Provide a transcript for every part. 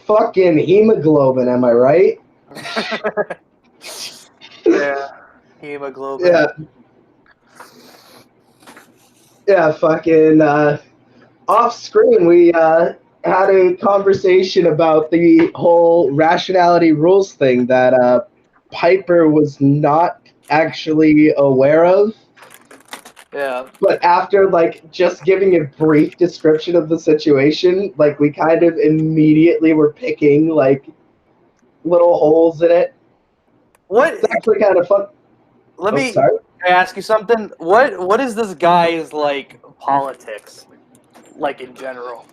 fucking hemoglobin, am I right? Yeah, hemoglobin. Yeah. Yeah, fucking, off screen, we, had a conversation about the whole rationality rules thing that, Piper was not actually aware of. Yeah. But after, like, just giving a brief description of the situation, like, we kind of immediately were picking, like, little holes in it. What? It's actually kind of fun. Let Oh, me sorry. ask you something. What is this guy's like politics, like in general?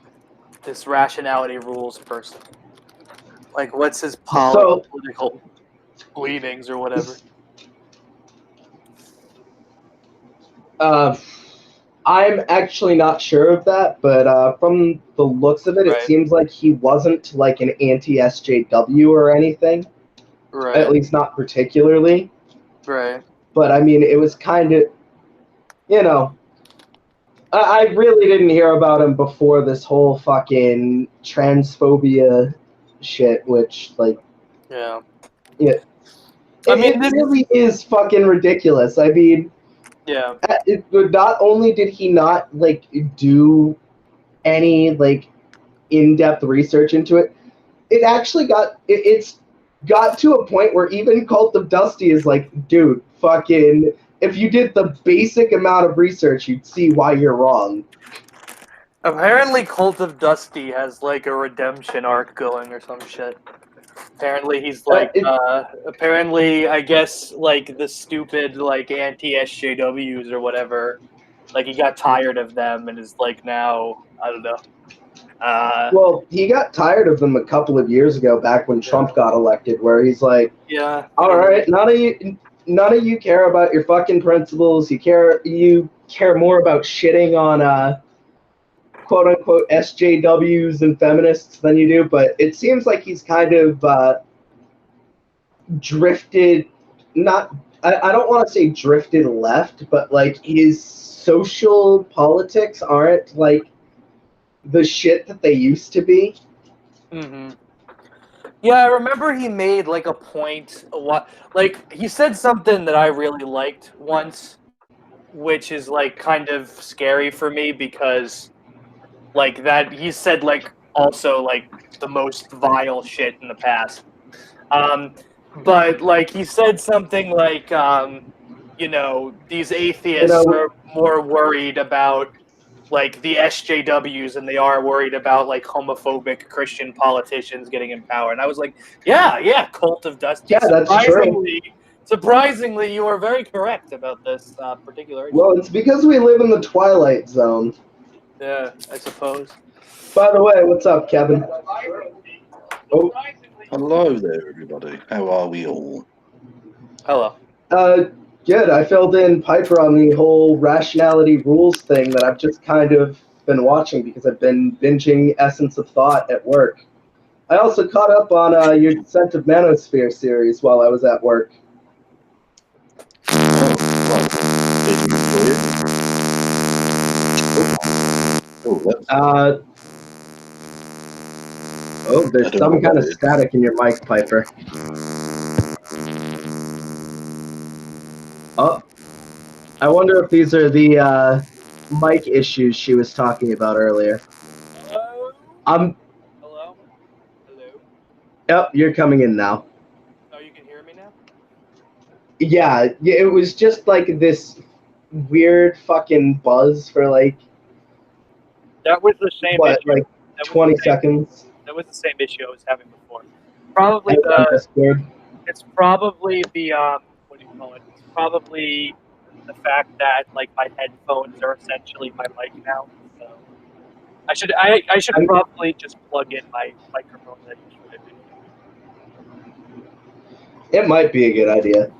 This rationality rules person. Like, what's his So, political leanings or whatever? uh, I'm actually not sure of that, but from the looks of it, it Right. seems like he wasn't like an anti-SJW or anything, at Right. least not particularly. Right. But I mean, it was kind of, you know, I really didn't hear about him before this whole fucking transphobia shit, which, like, Yeah. yeah, I mean, it really is fucking ridiculous. I mean, yeah. not only did he not, like, do any, like, in-depth research into it, it's got to a point where even Cult of Dusty is like, dude, fucking, if you did the basic amount of research, you'd see why you're wrong. Apparently, Cult of Dusty has like a redemption arc going or some shit. Apparently, he's like, apparently, I guess, like the stupid like anti-SJWs or whatever. Like he got tired of them and is like now, I don't know. Well, he got tired of them a couple of years ago, back when Trump got elected, where he's like, Yeah. all right, none of you care about your fucking principles. You care more about shitting on quote unquote SJWs and feminists than you do. But it seems like he's kind of drifted. Not, I don't want to say drifted left, but like his social politics aren't like the shit that they used to be. Mm-hmm. Yeah, I remember he made like a point. Like he said something that I really liked once, which is like kind of scary for me because like that he said like also like the most vile shit in the past. Um, but like he said something like you know, these You atheists know, are more worried about like the SJWs and they are worried about like homophobic Christian politicians getting in power. And I was like, yeah, Cult of Dusty. yeah, that's true. Surprisingly, you are very correct about this particular issue. Well, it's because we live in the Twilight Zone. Yeah, I suppose. By the way, what's up, Kevin? Oh, Hello there, everybody. How are we all? Hello. good. I filled in Piper on the whole rationality rules thing that I've just kind of been watching because I've been binging Essence of Thought at work. I also caught up on your Descent of Manosphere series while I was at work. There's some kind of static in your mic, Piper. Oh, I wonder if these are the mic issues she was talking about earlier. Hello. Hello. Yep, you're coming in now. Oh, you can hear me now? Yeah, it was just like this weird fucking buzz for like That was the same what, issue. like 20 seconds. That was the same issue I was having before. Probably it's probably the what do you call it? It's probably the fact that like my headphones are essentially my mic now. So I should probably just plug in my microphone. It might be a good idea.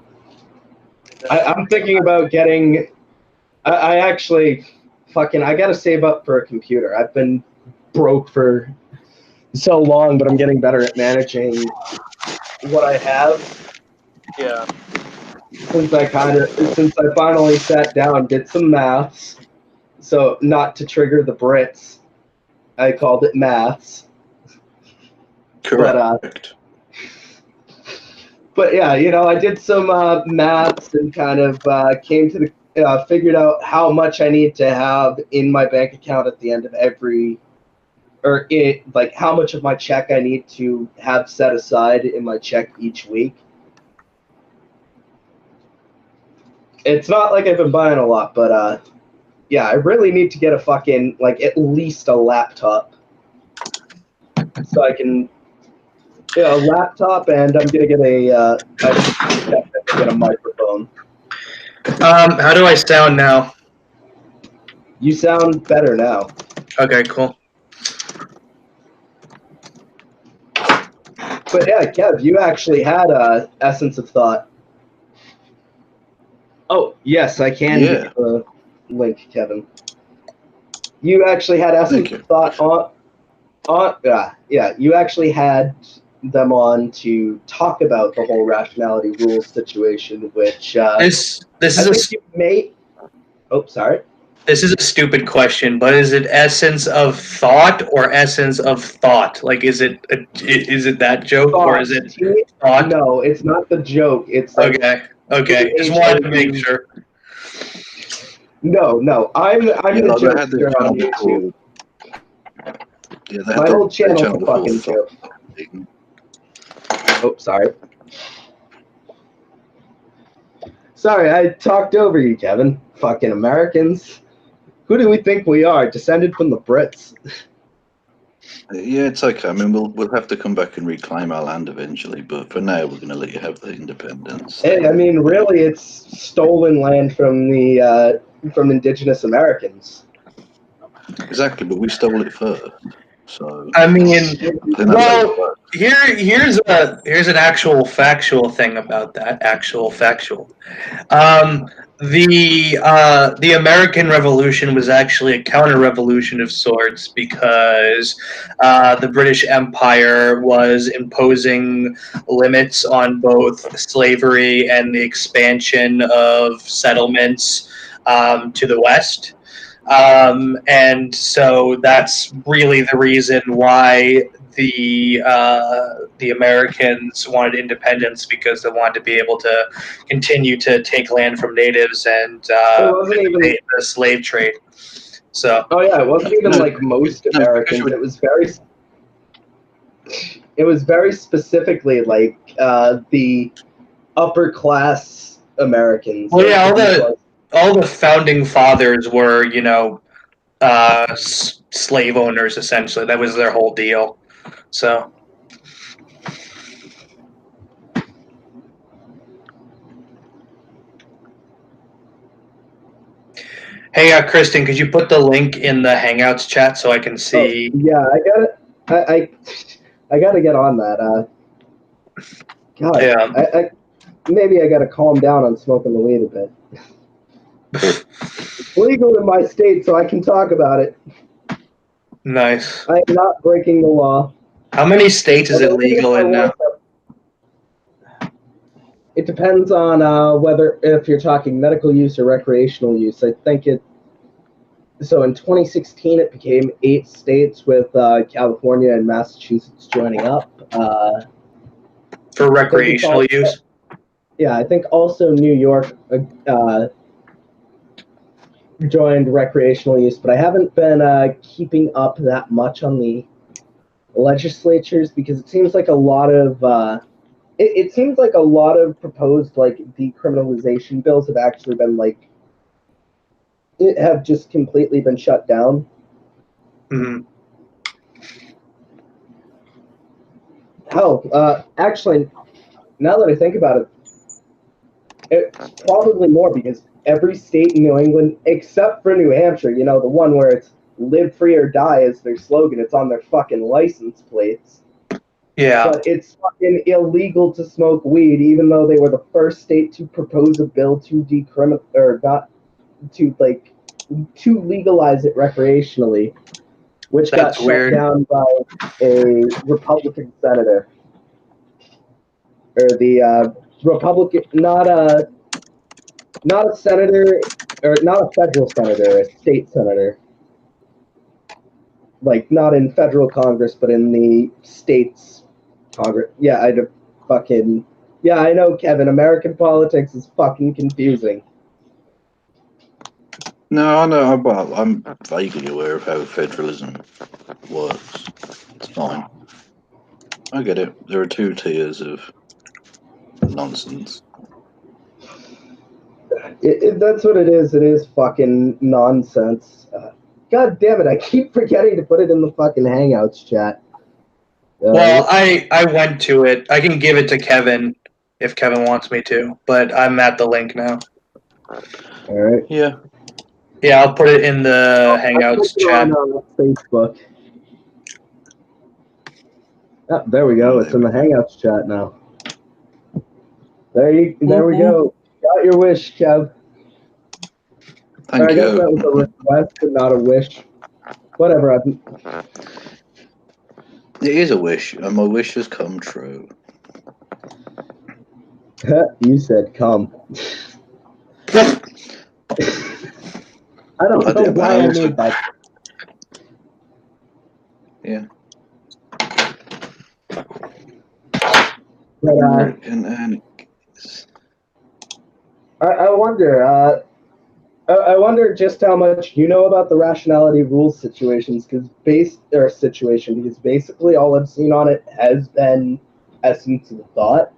I'm thinking about getting. I actually I gotta save up for a computer. I've been broke for so long, but I'm getting better at managing what I have. Yeah. Since I finally sat down, did some maths. So not to trigger the Brits, I called it maths. Correct. But yeah, I did some maths and kind of came to the figured out how much I need to have in my bank account at the end of how much of my check I need to have set aside in my check each week. It's not like I've been buying a lot, but yeah, I really need to get a fucking at least a laptop, so I can. Yeah, a laptop, and I'm gonna get get a microphone. How do I sound now? You sound better now. Okay, cool. But yeah, Kev, you actually had Essence of Thought. Oh, yes, I can give you the link, Kevin. You actually had Essence of Thought you actually had them on to talk about the whole rationality rules situation, which this is sorry. This is a stupid question, but is it essence of thought or essence of thought? Like, is it that joke Thought. or is it thought? No, it's not the joke. It's like okay. Just wanted to make sure. No, I'm the jokester on YouTube. My whole channel's a fucking joke. Oh, sorry. Sorry, I talked over you, Kevin. Fucking Americans. Who do we think we are? Descended from the Brits. Yeah, it's okay. I mean, we'll have to come back and reclaim our land eventually, but for now, we're going to let you have the independence. Hey, I mean, really, it's stolen land from the from indigenous Americans. Exactly, but we stole it first. So I mean, well, here's an actual factual thing about that. Actual factual. The American Revolution was actually a counter-revolution of sorts because the British Empire was imposing limits on both slavery and the expansion of settlements to the west. And so that's really the reason why the Americans wanted independence, because they wanted to be able to continue to take land from natives and the slave trade. So. Oh yeah, it wasn't even like most Americans. It was very specifically like the upper class Americans. Well, yeah, all the founding fathers were, slave owners essentially. That was their whole deal. So. Hey, Kristen, could you put the link in the Hangouts chat so I can see? Oh, yeah, I got it. I got to get on that. God, yeah. Maybe I got to calm down on smoking the weed a bit. It's legal in my state, so I can talk about it. Nice. I am not breaking the law. How many states is it legal in now? It depends on if you're talking medical use or recreational use. I think so in 2016, it became 8 states with California and Massachusetts joining up. For recreational use? Yeah, I think also New York joined recreational use, but I haven't been keeping up that much on the legislatures because it seems like a lot of it seems like a lot of proposed decriminalization bills have actually been have just completely been shut down. Mm-hmm. Hell, actually, now that I think about it, it's probably more because every state in New England, except for New Hampshire, the one where it's "Live Free or Die" is their slogan. It's on their fucking license plates. Yeah. But it's fucking illegal to smoke weed, even though they were the first state to propose a bill to to legalize it recreationally, which got shut down by a Republican senator. Or the Republican, not a senator, or not a federal senator, a state senator. Like, not in federal Congress, but in the state's Congress. Yeah, yeah, I know, Kevin. American politics is fucking confusing. No, I know. Well, I'm vaguely aware of how federalism works. It's fine. I get it. There are two tiers of nonsense. That's what it is. It is fucking nonsense. God damn it! I keep forgetting to put it in the fucking Hangouts chat. Well, I went to it. I can give it to Kevin if Kevin wants me to, but I'm at the link now. All right. Yeah. Yeah, I'll put it in the Hangouts chat. On Facebook. Oh, there we go. It's in the Hangouts chat now. There we go. Got your wish, Kev. Thank I guess you. that was a request and not a wish. Whatever. It is a wish, and my wish has come true. You said come. I don't know why I made that. Yeah. But, I wonder. I wonder just how much you know about the rationality rules situations, because basically all I've seen on it has been essence of thought.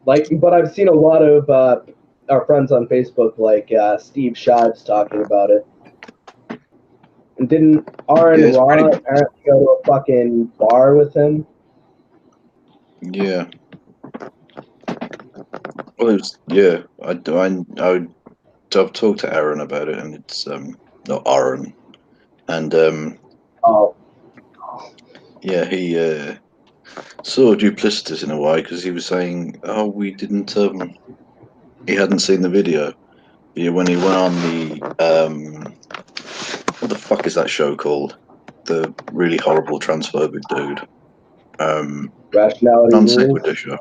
But I've seen a lot of our friends on Facebook, like Steve Shives, talking about it. And didn't Aaron Raw go to a fucking bar with him? Yeah. Well, I've talked to Aaron about it, and it's not Aaron, and yeah, he sort of duplicitous in a way, because he was saying, "Oh, we didn't." He hadn't seen the video. Yeah, when he went on the what the fuck is that show called? The really horrible transphobic dude. Rationality Non rules. sequitur show.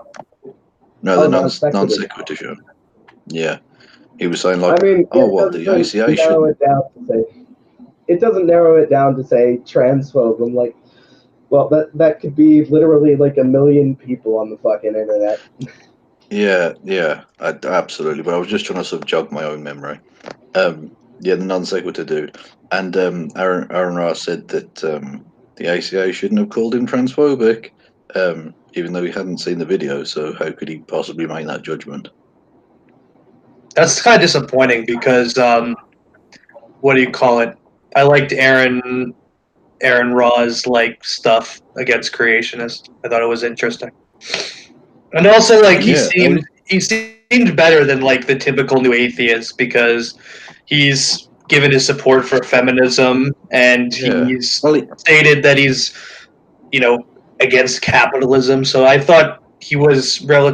No, the non sequitur show. Yeah, he was saying like, I mean, oh, what the ACA narrow it down to say. It doesn't narrow it down to say transphobe. I'm like, well, that could be literally like 1 million people on the fucking internet. Yeah, absolutely. But I was just trying to sort of jog my own memory. Yeah, the non sequitur dude, and Aaron Ross said that the ACA shouldn't have called him transphobic, even though he hadn't seen the video. So how could he possibly make that judgment? That's kind of disappointing because what do you call it? I liked Aaron Raw's like stuff against creationists. I thought it was interesting, and also like he seemed better than like the typical new atheist because he's given his support for feminism and he's stated that he's against capitalism. So I thought he was I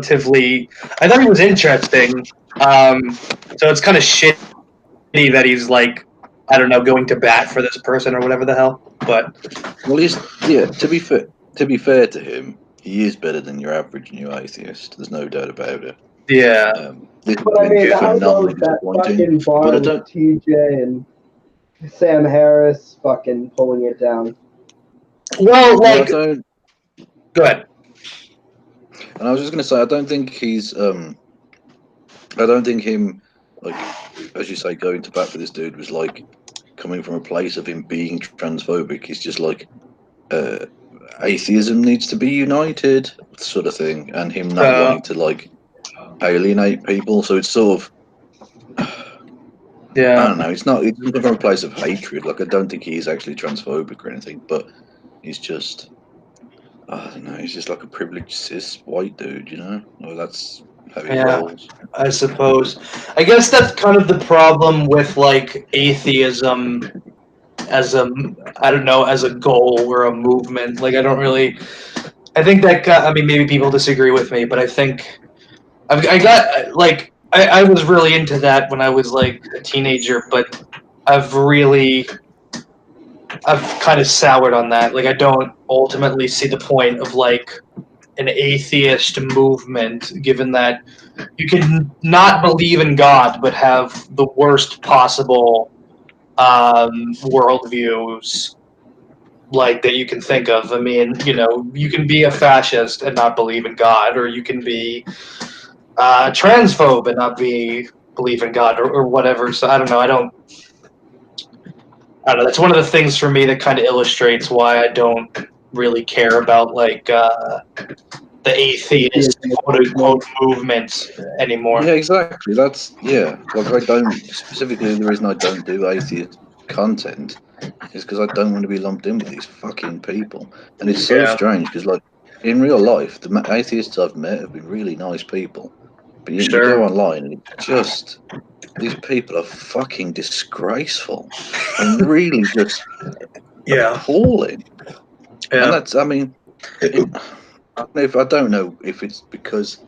thought he was interesting. So it's kind of shitty that he's like, I don't know, going to bat for this person or whatever the hell. But to be fair to him, he is better than your average new atheist. There's no doubt about it. Yeah. But I mean, how goes that fucking bar with TJ and Sam Harris fucking pulling it down? Well, like, go ahead. And I was just going to say, I don't think him, like, as you say, going to bat for this dude was like coming from a place of him being transphobic. He's just like, atheism needs to be united, sort of thing, and him not wanting to like alienate people. So it's sort of, I don't know. It's not from a place of hatred. Like, I don't think he's actually transphobic or anything, but he's just, I don't know. He's just like a privileged cis white dude, you know. Well, that's how he rolls. I suppose. I guess that's kind of the problem with like atheism as as a goal or a movement. Like, I think that maybe people disagree with me, but I think I was really into that when I was like a teenager, but I've kind of soured on that. Like, I don't ultimately see the point of like an atheist movement, given that you can not believe in God but have the worst possible worldviews. like that you can think of. I mean, you know, you can be a fascist and not believe in God, or you can be transphobe and not believe in God, or whatever. So I don't know. I don't know. That's one of the things for me that kind of illustrates why I don't really care about like the atheist quote unquote movement anymore. Yeah, exactly. That's Like I don't specifically. The reason I don't do atheist content is because I don't want to be lumped in with these fucking people. And it's so Yeah. strange because, like, in real life, the atheists I've met have been really nice people. But you Sure. go online and it's just these people are fucking disgraceful and really just Yeah. appalling. Yeah. And that's, I mean, I don't know if it's because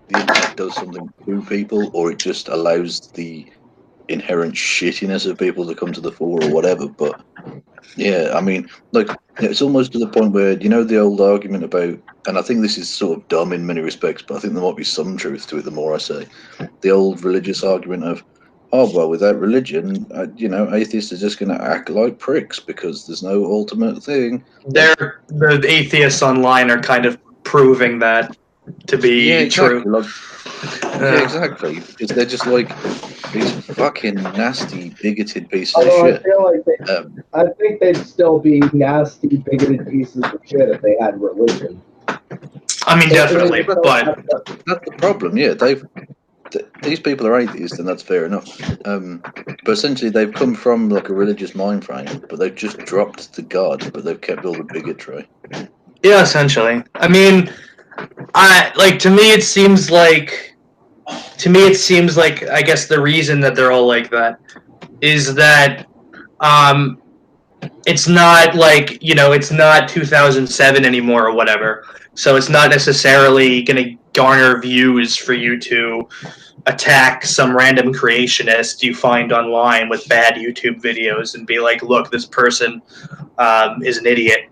the internet does something to people or it just allows the inherent shittiness of people to come to the fore or whatever. But yeah, I mean, like, it's almost to the point where, the old argument about, and I think this is sort of dumb in many respects, but I think there might be some truth to it the more I say, the old religious argument of, oh, well, without religion, atheists are just going to act like pricks because there's no ultimate thing. The atheists online are kind of proving that to be Yeah, exactly. true. Like, yeah, exactly. Because they're just like these fucking nasty, bigoted pieces of Although I shit. feel like I think they'd still be nasty, bigoted pieces of shit if they had religion. I mean, definitely, but That's the problem. Yeah, these people are atheists, and that's fair enough. But essentially, they've come from like a religious mind frame, but they've just dropped the God, but they've kept all the bigotry. yeah, essentially. I mean, to me it seems like I guess the reason that they're all like that is that it's not like, it's not 2007 anymore or whatever. So it's not necessarily going to garner views for you to attack some random creationist you find online with bad YouTube videos and be like, look, this person is an idiot.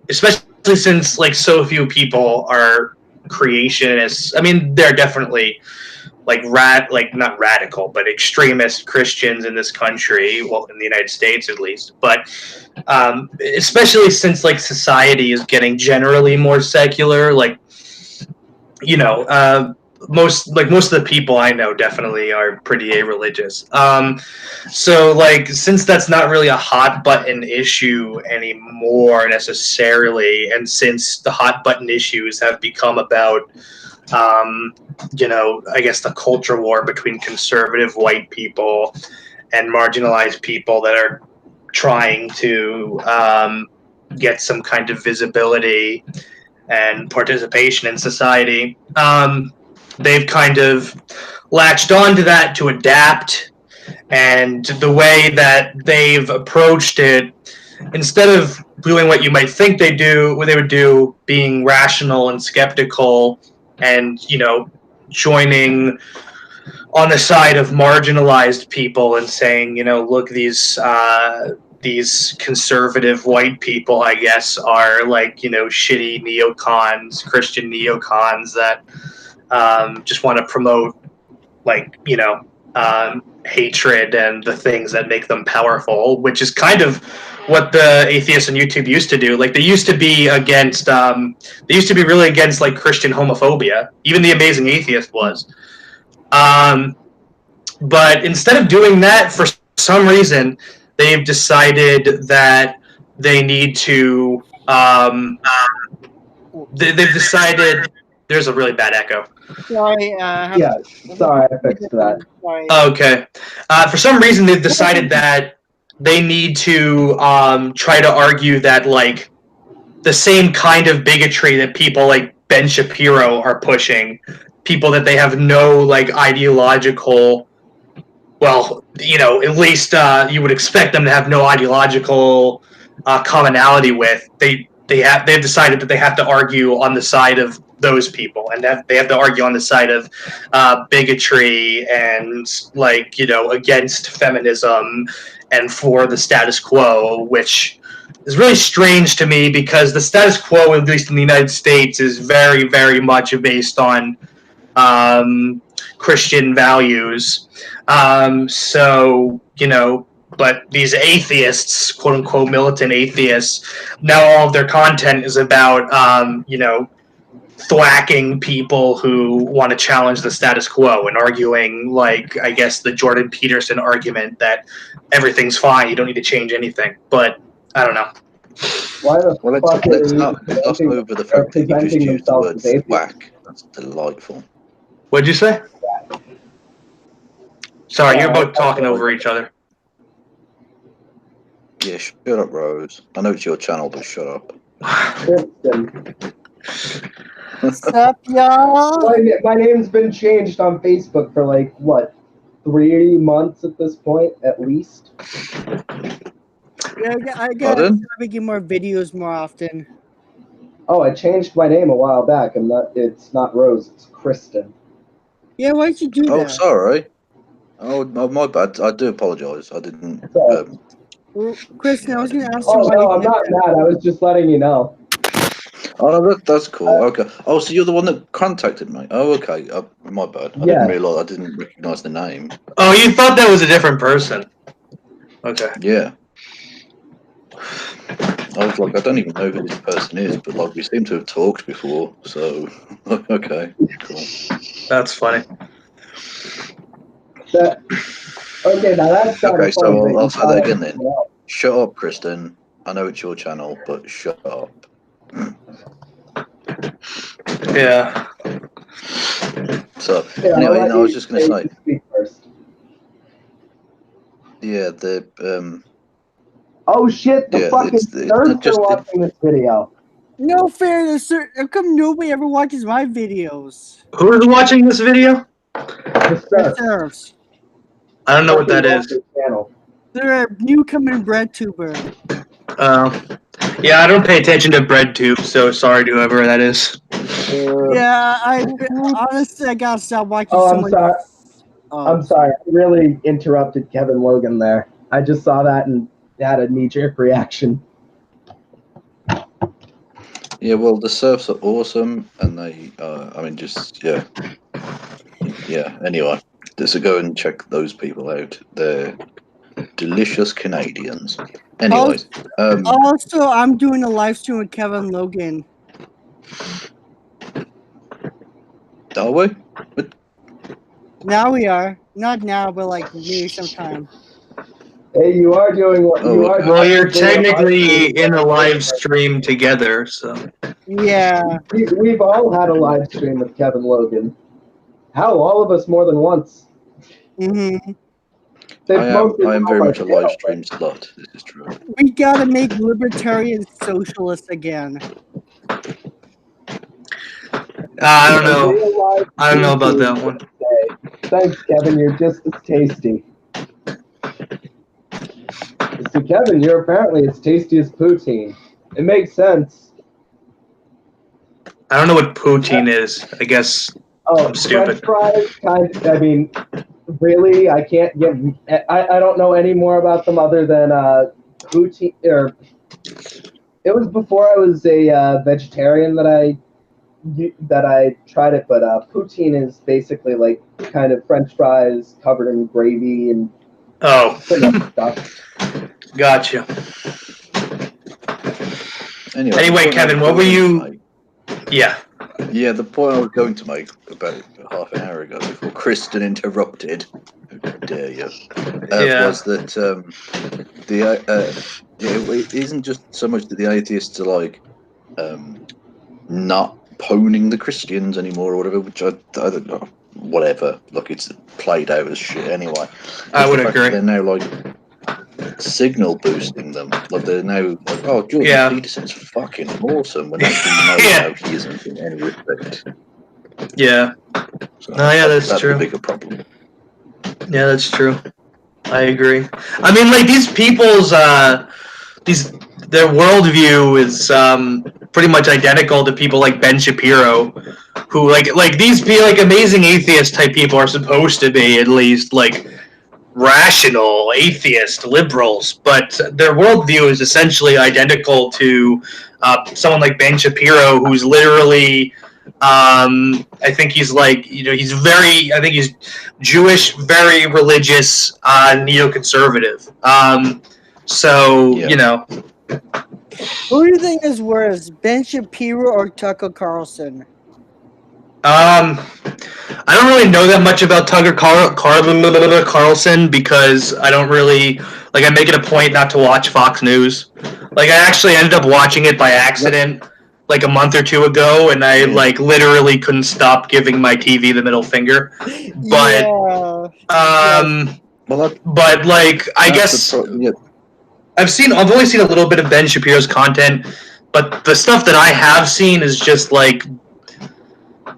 Especially since like so few people are creationists. I mean, they're definitely like not radical, but extremist Christians in this country, well, in the United States at least. But especially since like society is getting generally more secular, like most of the people I know definitely are pretty religious. So like since that's not really a hot button issue anymore necessarily, and since the hot button issues have become about I guess the culture war between conservative white people and marginalized people that are trying to get some kind of visibility and participation in society. They've kind of latched onto that to adapt, and the way that they've approached it, instead of doing what you might think what they would do, being rational and skeptical, and joining on the side of marginalized people and saying, look, these conservative white people, I guess, are like, shitty neocons, Christian neocons that just want to promote like, hatred and the things that make them powerful, which is kind of what the atheists on YouTube used to do. Like they used to be really against like Christian homophobia. Even the Amazing Atheist was. But instead of doing that, for some reason, they've decided that they need to. They've decided. There's a really bad echo. Sorry. Sorry, I fixed that. Sorry. Okay. For some reason, they've decided that they need to try to argue that like the same kind of bigotry that people like Ben Shapiro are pushing, people that they have no like ideological. Well, at least you would expect them to have no ideological commonality with. They've decided that they have to argue on the side of those people, and that they have to argue on the side of bigotry and like against feminism and for the status quo, which is really strange to me because the status quo, at least in the United States, is very, very much based on Christian values. So But these atheists, quote unquote, militant atheists, now all of their content is about, thwacking people who want to challenge the status quo and arguing, like, I guess, the Jordan Peterson argument that everything's fine, you don't need to change anything. But I don't know. Why the Well, fuck let's are not gloss over the fact that you just presenting used the themselves word as atheists? whack. That's delightful. What'd you say? Sorry, you're both talking over each other. Yeah, shut up, Rose. I know it's your channel, but shut up. What's up, y'all? My name's been changed on Facebook for like what, 3 months at this point, at least. Yeah, I gotta Pardon? start making more videos more often. Oh, I changed my name a while back. It's not Rose, it's Kristen. Yeah, why'd you do Oh, that? sorry. Oh, my bad. I do apologise. I didn't. Well, Kristen, I was gonna ask you Oh why no, you I'm did not that. mad. I was just letting you know. Oh, that's cool. Okay. Oh, so you're the one that contacted me. Oh, okay. My bad. I Yeah. didn't realise. I didn't recognise the name. Oh, you thought that was a different person. Okay. Yeah. I was like, I don't even know who this person is, but like we seem to have talked before, so okay, cool. That's funny. Okay, now that's Okay, so funny, I'll say that again then. Shut up, Kristen. I know it's your channel, but shut up. Yeah. So Yeah, anyway, I was just going to say, speak first. yeah, Oh shit! The yeah, fucking it's nerds not just are watching this video. No fairness, sir. How come nobody ever watches my videos? Who is watching this video? The My nerds. serves. I don't know what that is. Channel. They're a newcomer breadtuber. Yeah, I don't pay attention to BreadTube, so sorry to whoever that is. Yeah, honestly, I gotta stop watching Oh, so I'm much. sorry. Oh, I'm sorry. I really interrupted Kevin Logan there. I just saw that and had a knee-jerk reaction. Yeah, well, the surfs are awesome, and they, I mean, just yeah. Anyway, so go and check those people out. They're delicious Canadians. Anyways, also, I'm doing a live stream with Kevin Logan. are we? Now we are. Not now, but like maybe sometime. Hey, you are doing what you are. Well, you're technically technically in a live stream together, so. Yeah. We've all had a live stream with Kevin Logan. How? All of us more than once. Mm-hmm. I am very much a live stream slut. This is true. We gotta make libertarians socialists again. I don't know. I don't know about that one. Thanks, Kevin. You're just as tasty. So, Kevin, you're apparently as tasty as poutine. It makes sense. I don't know what poutine is. I guess I'm stupid. French fries, I mean, really, I can't give. I don't know any more about them other than poutine. Or it was before I was a vegetarian that I tried it, but poutine is basically like kind of French fries covered in gravy and stuff. Gotcha. Anyway, Kevin, what were you? Yeah. Yeah, the point I was going to make about half an hour ago before Kristen interrupted, how dare you, was that it isn't just so much that the atheists are like not poning the Christians anymore or whatever, which I don't know, whatever. Look, it's played out as shit anyway. I would agree. They're now like signal boosting them. Like they're now like, oh, Jordan Peterson's fucking awesome when actually you know how he isn't in any respect. Yeah. So that's true. The bigger problem. Yeah, that's true. I agree. I mean, like these people's their worldview is pretty much identical to people like Ben Shapiro, who like these amazing atheist type people are supposed to be at least like rational atheist liberals, but their worldview is essentially identical to someone like Ben Shapiro, who's literally I think he's like, he's very, I think he's Jewish, very religious, neoconservative. So, Yeah. Who do you think is worse, Ben Shapiro or Tucker Carlson? I don't really know that much about Tucker Carlson because I don't really I make it a point not to watch Fox News. Like I actually ended up watching it by accident like a month or two ago, and I literally couldn't stop giving my TV the middle finger. But Well, but like I guess I've only seen a little bit of Ben Shapiro's content, but the stuff that I have seen is just like,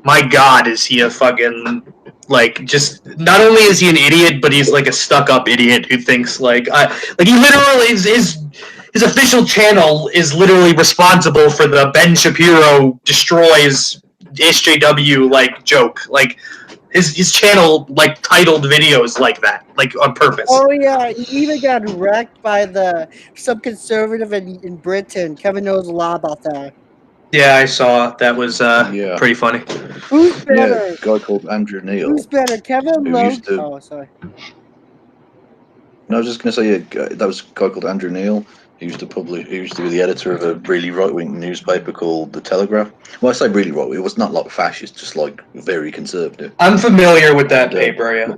my God, is he a fucking just not only is he an idiot, but he's like a stuck-up idiot who thinks he literally his official channel is literally responsible for the Ben Shapiro destroys SJW joke. His channel titled videos like that, on purpose. Oh yeah, he even got wrecked by some conservative in Britain. Kevin knows a lot about that. Yeah, I saw. That was pretty funny. Who's better? Yeah, a guy called Andrew Neil. Who's better, Kevin Logan? Oh, sorry. No, I was just going to say that was a guy called Andrew Neil. He used to be the editor of a really right-wing newspaper called The Telegraph. Well, I say really right-wing. It was not fascist, just very conservative. I'm familiar with that paper, yeah.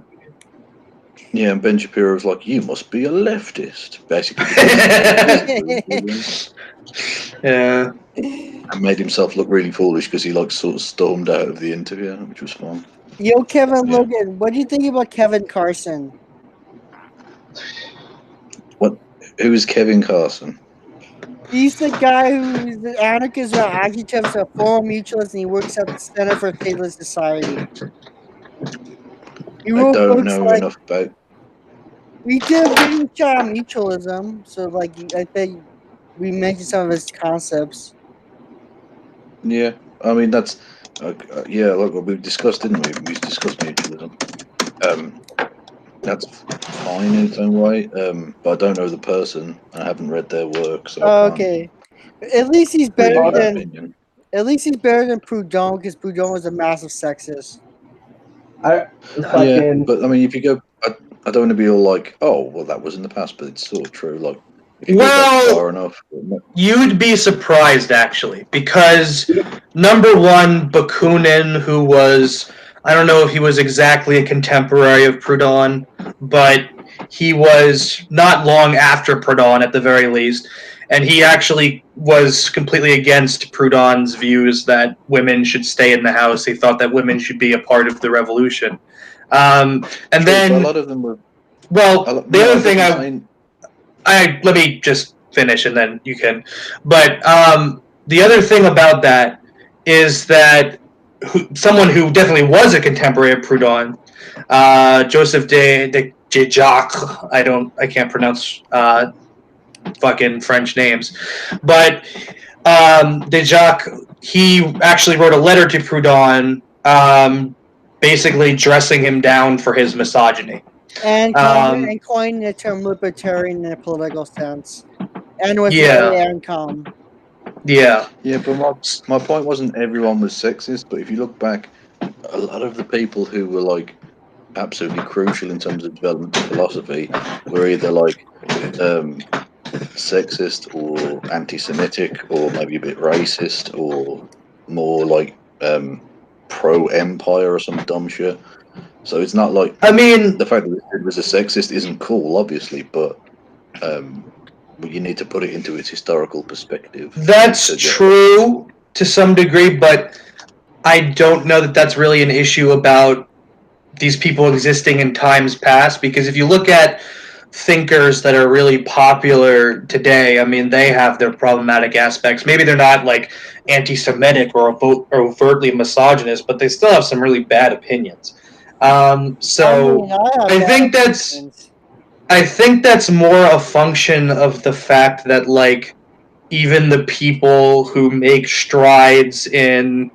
Yeah, and Ben Shapiro was like, "You must be a leftist," basically. Yeah. And made himself look really foolish because he sort of stormed out of the interview, which was fun. Yo, Kevin Logan, what do you think about Kevin Carson? Who is Kevin Carson? He's the guy who's the anarchist or adjectives of formal mutualist, and he works at the Center for Stateless Society. He wrote I don't books know enough about. We did a video chat on mutualism, so I think we mentioned some of his concepts. Yeah, I mean that's what we discussed, didn't we? We discussed mutualism. That's fine in its own way, but I don't know the person. I haven't read their work, so okay. At least he's better than. Opinion. At least he's better than Proudhon, because Proudhon was a massive sexist. Yeah, but I mean, if you go, I don't want to be all like, "Oh, well, that was in the past," but it's sort of true. If you go back far enough, you'd be surprised actually, because number one, Bakunin, who was, I don't know if he was exactly a contemporary of Proudhon, but he was not long after Proudhon at the very least, and he actually was completely against Proudhon's views that women should stay in the house. He thought that women should be a part of the revolution. And then a lot of them were. Well, the other thing let me just finish and then you can. But the other thing about that is that someone who definitely was a contemporary of Proudhon, Joseph de Jacques, I can't pronounce fucking French names, but de Jacques, he actually wrote a letter to Proudhon, basically dressing him down for his misogyny. And coined the term libertarian in a political sense. And with ANCOM. Yeah, but my point wasn't everyone was sexist, but if you look back, a lot of the people who were absolutely crucial in terms of development of philosophy were either sexist or anti-Semitic or maybe a bit racist or more pro-empire or some dumb shit. So it's not the fact that it was a sexist isn't cool, obviously, but you need to put it into its historical perspective. That's true to some degree, but I don't know that that's really an issue about these people existing in times past, because if you look at thinkers that are really popular today, I mean, they have their problematic aspects. Maybe they're not anti-Semitic or overtly misogynist, but they still have some really bad opinions. I think that's more a function of the fact that even the people who make strides in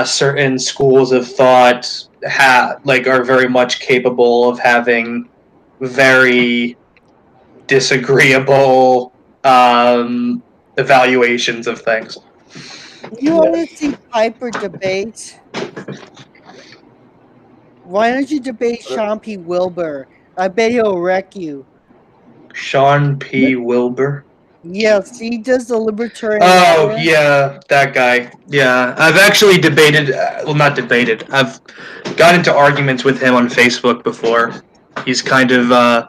certain schools of thought are very much capable of having very disagreeable evaluations of things. You want to see Piper debate, why don't you debate Sean P. Wilbur? I bet he'll wreck you. Sean P. Wilbur. Yes, he does the libertarian. Oh, network. yeah, that guy. Yeah, I've actually debated, well, not debated, I've got into arguments with him on Facebook before. He's kind of,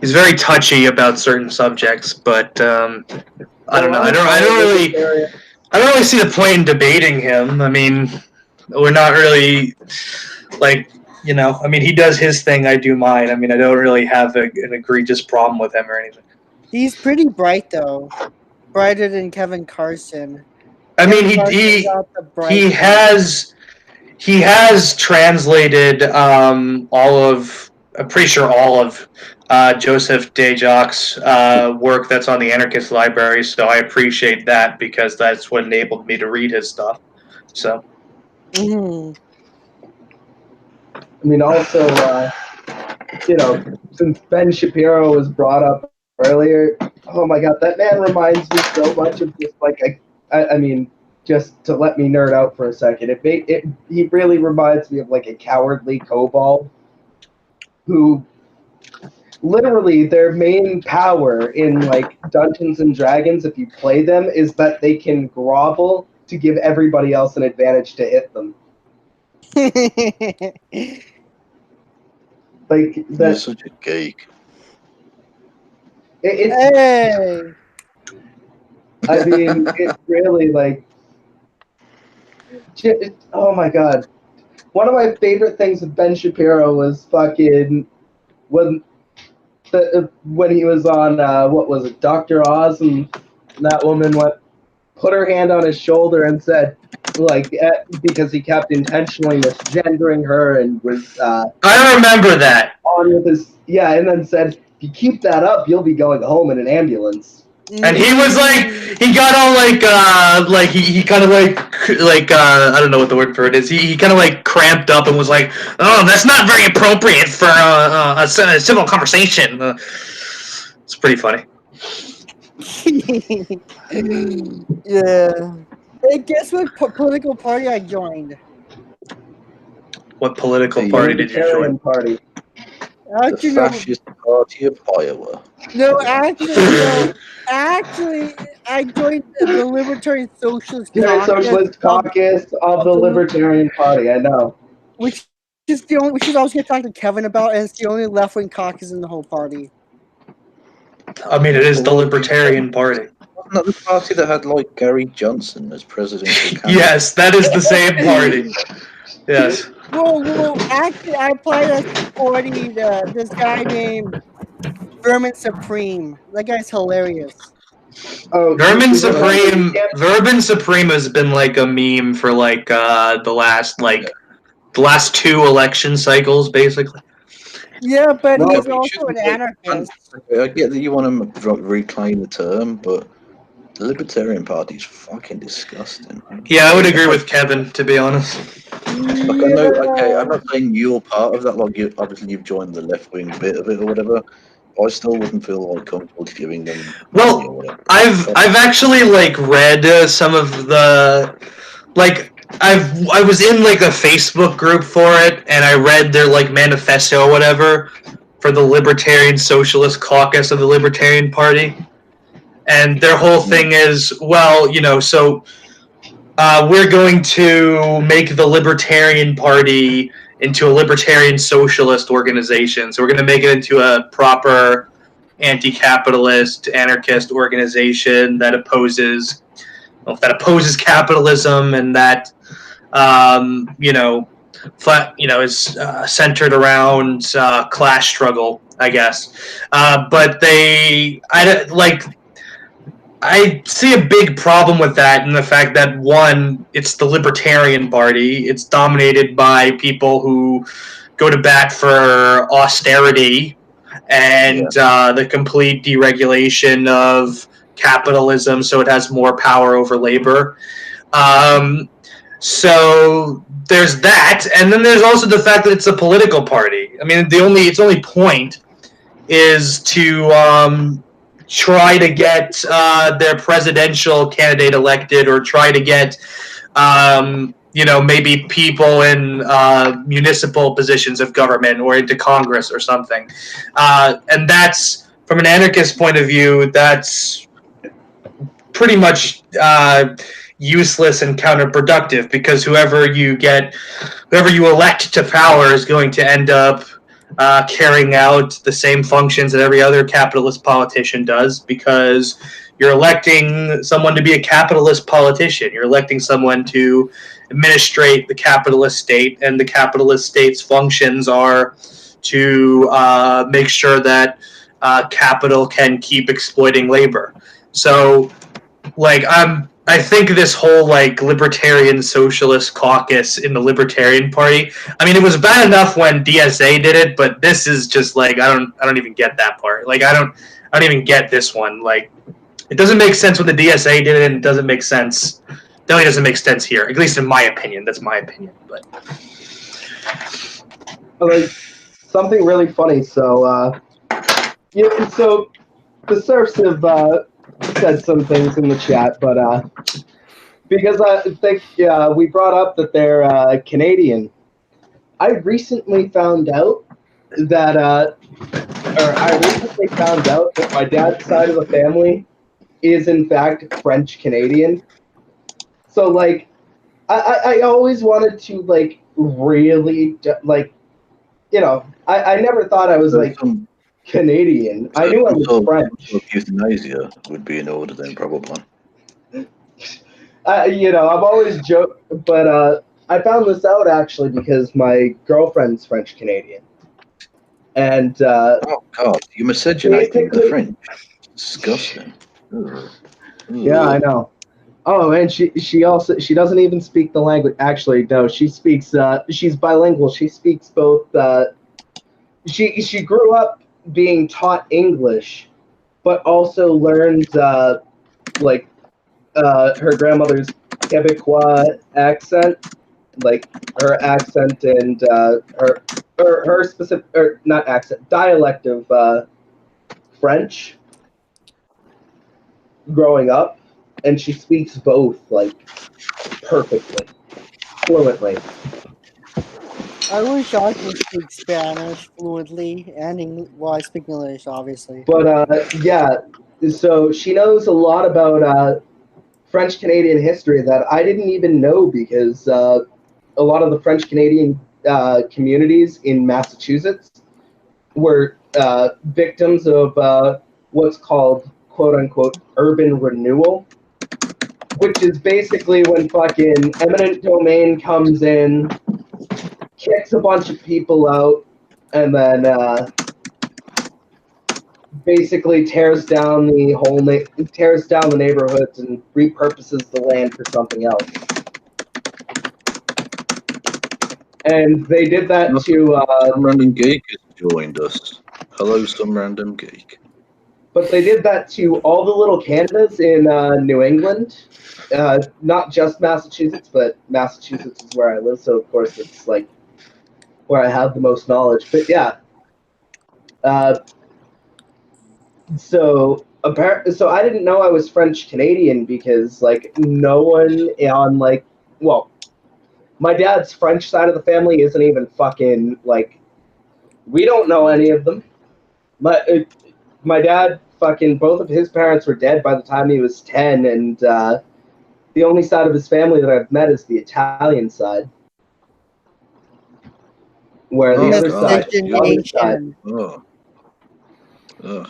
he's very touchy about certain subjects, but, I don't know. I don't really see the point in debating him. I mean, we're not really, like, you know, I mean, he does his thing, I do mine. I mean, I don't really have an egregious problem with him or anything. He's pretty bright though, brighter than Kevin Carson. I mean, Kevin Carson's not the bright he guy. has translated all of, I'm pretty sure all of Joseph Dejac's work that's on the Anarchist Library, so I appreciate that because that's what enabled me to read his stuff. So, Mhm. I mean, also, you know, since Ben Shapiro was brought up earlier, oh my God, that man reminds me so much of just like I mean, just to let me nerd out for a second, he really reminds me of like a cowardly kobold who literally their main power in like Dungeons and Dragons, if you play them, is that they can grovel to give everybody else an advantage to hit them. Like You're that. such a geek. Hey, I mean, it's really like, oh my God. One of my favorite things with Ben Shapiro was fucking when he was on what was it, Dr. Oz, and that woman put her hand on his shoulder and said, like, because he kept intentionally misgendering her and was I remember that. on with his and then said, if you keep that up, you'll be going home in an ambulance. And he was like, he got all like he kind of like I don't know what the word for it is. He kind of like cramped up and was like, oh, that's not very appropriate for a civil conversation. It's pretty funny. yeah. Hey, guess what political party I joined? What political The party did you join? Libertarian Party. Actually, The no, fascist party of Iowa. no, actually, I joined the Libertarian Socialist Libertarian Caucus, Socialist Caucus of the Libertarian Party, I know. which is the only, which is I was going to talk to Kevin about, and it's the only left-wing caucus in the whole party. I mean, it is the Libertarian Party. Wasn't that the party that had like Gary Johnson as presidential candidate? Yes, that is the same party. Yes. Well, actually, I applied as supporting this guy named Vermin Supreme. That guy's hilarious. Oh, Vermin Supreme has been like a meme for like the last two election cycles, basically. Yeah, but Well, he's you also shouldn't, an like, anarchist. I get that you want to reclaim the term, but the Libertarian Party is fucking disgusting. Yeah, I would agree with Kevin, to be honest. Like, I know, okay, I'm not saying you're part of that. Like, obviously you've joined the left wing bit of it or whatever. But I still wouldn't feel like comfortable giving them Well, money or whatever. I've actually like read some of the like I was in like a Facebook group for it, and I read their like manifesto or whatever for the Libertarian Socialist Caucus of the Libertarian Party, and their whole thing is, well, you know, so we're going to make the Libertarian Party into a libertarian socialist organization. So we're going to make it into a proper anti-capitalist, anarchist organization that opposes capitalism and that is centered around class struggle, I guess. But I see a big problem with that in the fact that, one, it's the Libertarian Party. It's dominated by people who go to bat for austerity and the complete deregulation of capitalism so it has more power over labor. So there's that, and then there's also the fact that it's a political party. I mean, its only point is to try to get their presidential candidate elected, or try to get maybe people in municipal positions of government or into Congress or something. And that's, from an anarchist point of view, that's pretty much useless and counterproductive, because whoever you elect to power is going to end up carrying out the same functions that every other capitalist politician does, because you're electing someone to be a capitalist politician. You're electing someone to administrate the capitalist state, and the capitalist state's functions are to make sure that capital can keep exploiting labor. So, I think this whole libertarian socialist caucus in the Libertarian Party. I mean, it was bad enough when DSA did it, but this is just I don't even get that part. I don't even get this one. It doesn't make sense when the DSA did it, and it doesn't make sense. Definitely doesn't make sense here, at least in my opinion. That's my opinion. But something really funny. So, so the serfs have said some things in the chat, but because I think we brought up that they're Canadian, I recently found out that my dad's side of the family is in fact French Canadian. So I always wanted to really I never thought I was Canadian. I knew I was French. Euthanasia would be in order then, probably. I've always joked, but I found this out actually because my girlfriend's French Canadian, and oh God, you miscegenating the French. Disgusting. Ugh. Yeah, I know. Oh, and she doesn't even speak the language. Actually, no, she speaks. She's bilingual. She speaks both. She grew up being taught English, but also learned her grandmother's Quebecois accent, her accent and her specific, or not accent, dialect of French growing up, and she speaks both perfectly, fluently. I wish I could speak Spanish fluently and I speak English, obviously. But yeah, so she knows a lot about French Canadian history that I didn't even know, because a lot of the French Canadian communities in Massachusetts were victims of what's called quote unquote urban renewal, which is basically when fucking eminent domain comes in, kicks a bunch of people out, and then basically tears down the neighborhoods and repurposes the land for something else. And they did that to some random geek has joined us. Hello, some random geek. But they did that to all the little Canadas in New England, not just Massachusetts, but Massachusetts is where I live, so of course it's where I have the most knowledge. But yeah, so I didn't know I was French Canadian because no one on my dad's French side of the family isn't even fucking we don't know any of them. My dad, fucking both of his parents were dead by the time he was 10, and the only side of his family that I've met is the Italian side. Where the other side. Oh. Ugh.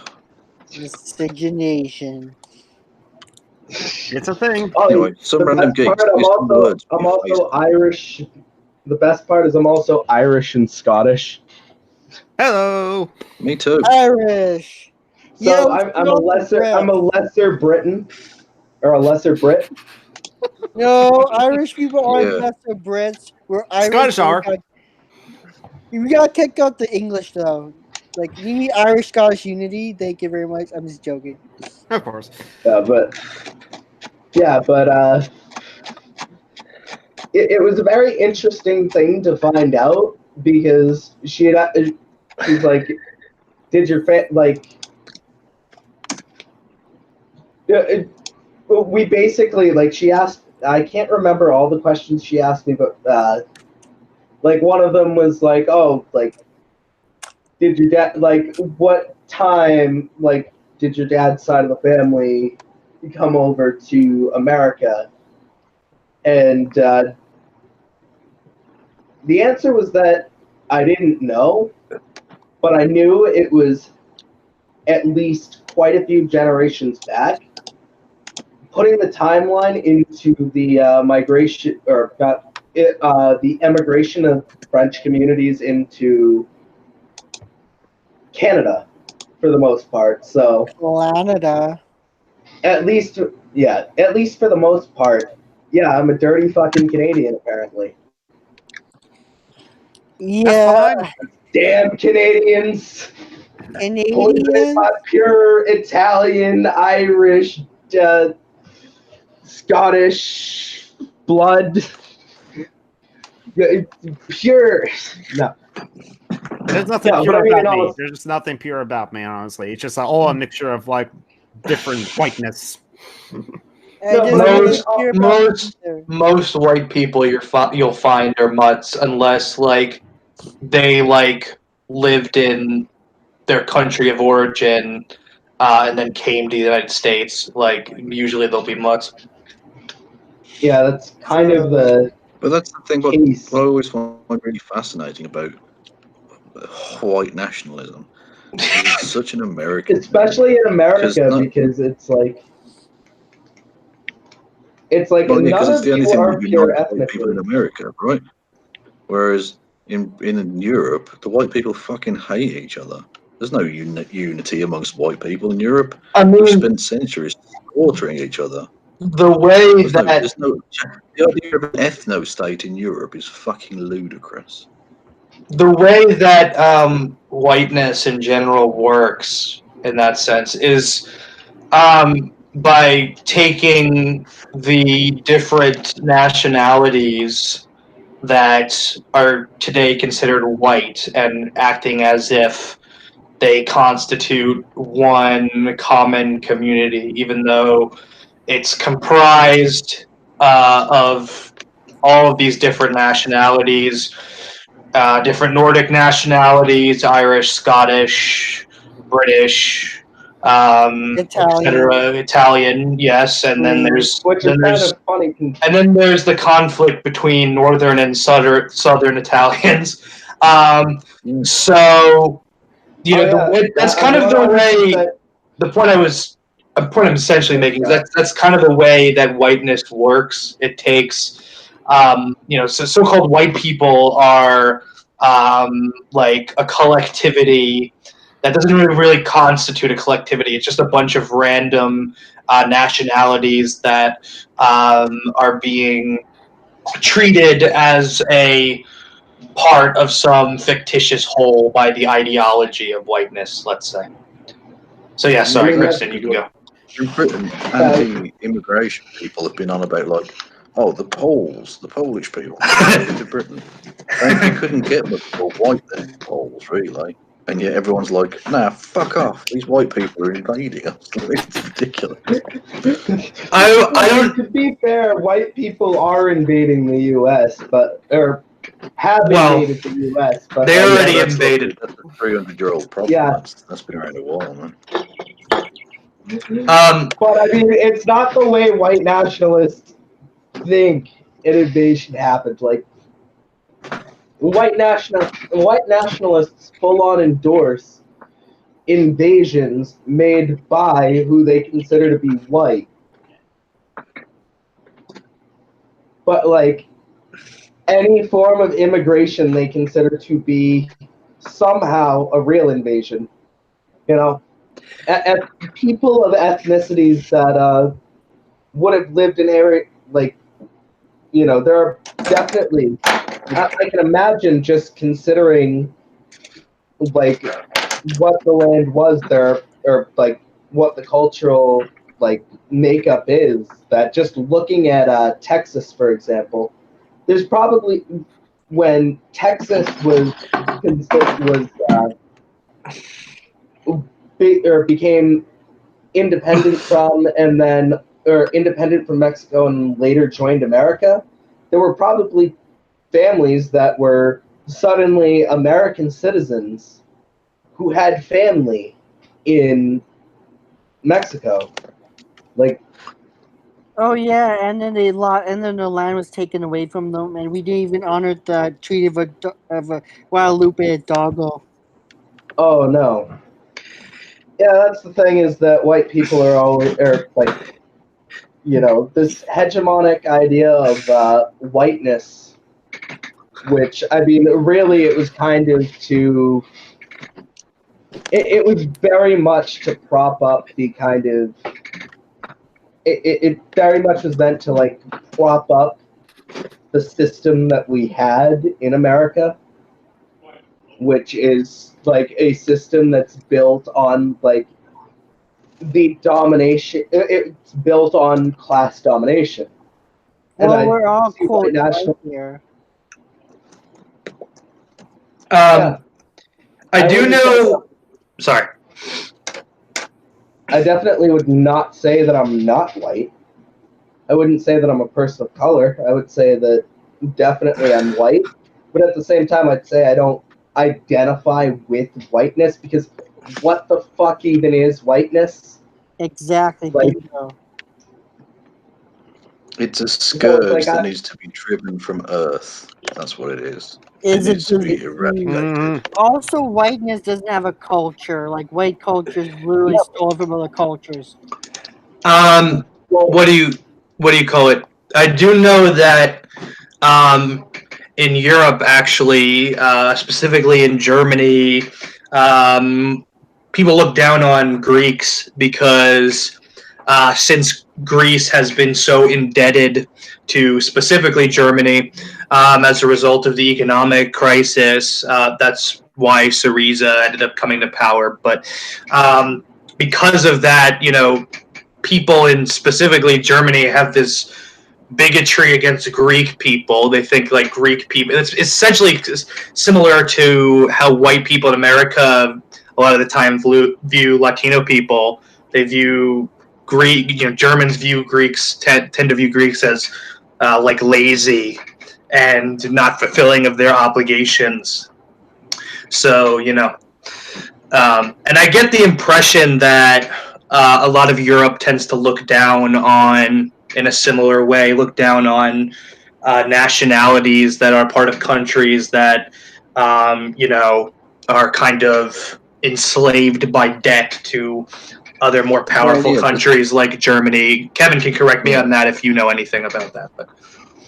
Miscegenation. It's a thing. Oh, anyway, some random geeks. I'm also Irish. The best part is I'm also Irish and Scottish. Hello. Me too. Irish. So I'm a lesser Briton, or a lesser Brit. No, Irish people aren't lesser Brits. We're Irish. Scottish are. We gotta kick out the English though. We need Irish Scottish unity. Thank you very much. I'm just joking. Of course. But it was a very interesting thing to find out, because she's like, did your we basically she asked I can't remember all the questions she asked me, but like one of them was like, oh, like, did your dad, like, what time, like, did your dad's side of the family come over to America? And the answer was that I didn't know, but I knew it was at least quite a few generations back. Putting the timeline into the migration, or the emigration of French communities into Canada for the most part. So Canada. at least for the most part, yeah, I'm a dirty fucking Canadian apparently. Yeah, That's fine. Damn Canadians! Poisoning Canadian. my pure Italian, Irish, Scottish blood. Pure. No. There's nothing No, pure but I mean, about me. also- There's just nothing pure about me, honestly. It's just all a mixture of like different whiteness. No, There's but I mean, nothing here about most white people you'll find are mutts unless like they like lived in their country of origin and then came to the United States. Like usually they'll be mutts. yeah, that's kind of the But that's the thing. What case. I always find really fascinating about white nationalism is it's such an American thing. Especially in America, not- because it's like Well, yeah, none because it's of the only you thing are that pure unites white people in ethnically. America, right? Whereas in Europe, the white people fucking hate each other. There's no unity amongst white people in Europe. I We've mean, spent centuries slaughtering each other. the way There's that no. The idea of an ethno state in Europe is fucking ludicrous. whiteness in general works in that sense is by taking the different nationalities that are today considered white and acting as if they constitute one common community, even though it's comprised of all of these different nationalities, different Nordic nationalities, Irish, Scottish, British, Italian. etc. Italian, yes, and then Which is kind of funny. and then there's the conflict between northern and southern Italians. So that's kind of the way. The point I'm essentially making is that's kind of the way that whiteness works. It takes, so-called white people are like a collectivity that doesn't really constitute a collectivity. It's just a bunch of random nationalities that are being treated as a part of some fictitious whole by the ideology of whiteness, let's say. So yeah, sorry, Kristen, you can go. In Britain, anti-immigration people have been on about like, oh, the Polish people came to Britain. And you couldn't get much more white than Poles, really. And yet everyone's like, nah, fuck off. These white people are invading us. It's ridiculous. I don't. To be fair, white people are invading the U.S., or have invaded the U.S. But they already that's invaded. That's a 300-year-old problem. Yeah. That's been around a while, man. But I mean, it's not the way white nationalists think an invasion happened. Like white nationalists full on endorse invasions made by who they consider to be white. But like any form of immigration they consider to be somehow a real invasion. You know, people of ethnicities that would have lived in area like, there are definitely. I can imagine just considering like what the land was there, or like what the cultural like makeup is. That just looking at Texas, for example, there's probably when Texas was became independent from, and then or independent from Mexico and later joined America, there were probably families that were suddenly American citizens who had family in Mexico. Like, Oh yeah, and then and then the land was taken away from them, and we didn't even honor the Treaty of Guadalupe Hidalgo. oh no. Yeah, that's the thing, is that white people are always, or like, this hegemonic idea of whiteness, which, I mean, really it was kind of to, it was very much to prop up the kind of, it very much was meant to, like, prop up the system that we had in America, which is, like, a system that's built on, like, the domination, it's built on class domination. And Well, I we're all see quote white national. right here. Yeah. I do wouldn't know. Sorry. I definitely would not say that I'm not white. I wouldn't say that I'm a person of color. I would say that definitely I'm white. But at the same time, I'd say I don't identify with whiteness, because what the fuck even is whiteness? Exactly. Like- Bingo. It's a scourge like, that I- needs to be driven from Earth. That's what it is. Is It it needs to be disease? eradicated. Also, whiteness doesn't have a culture. Like white culture is literally Yep. stolen from other cultures. Well, What do you call it? I do know that in Europe, actually, specifically in Germany, people look down on Greeks because since Greece has been so indebted to specifically Germany as a result of the economic crisis, that's why Syriza ended up coming to power. But because of that, people in specifically Germany have this bigotry against Greek people. They think like Greek people. It's essentially similar to how white people in America a lot of the time view Latino people. They view Greek. Germans view Greeks tend to view Greeks as like lazy and not fulfilling of their obligations. So and I get the impression that a lot of Europe tends to look down on, in a similar way, look down on nationalities that are part of countries that, are kind of enslaved by debt to other more powerful countries like Germany. Kevin can correct me on that if you know anything about that. But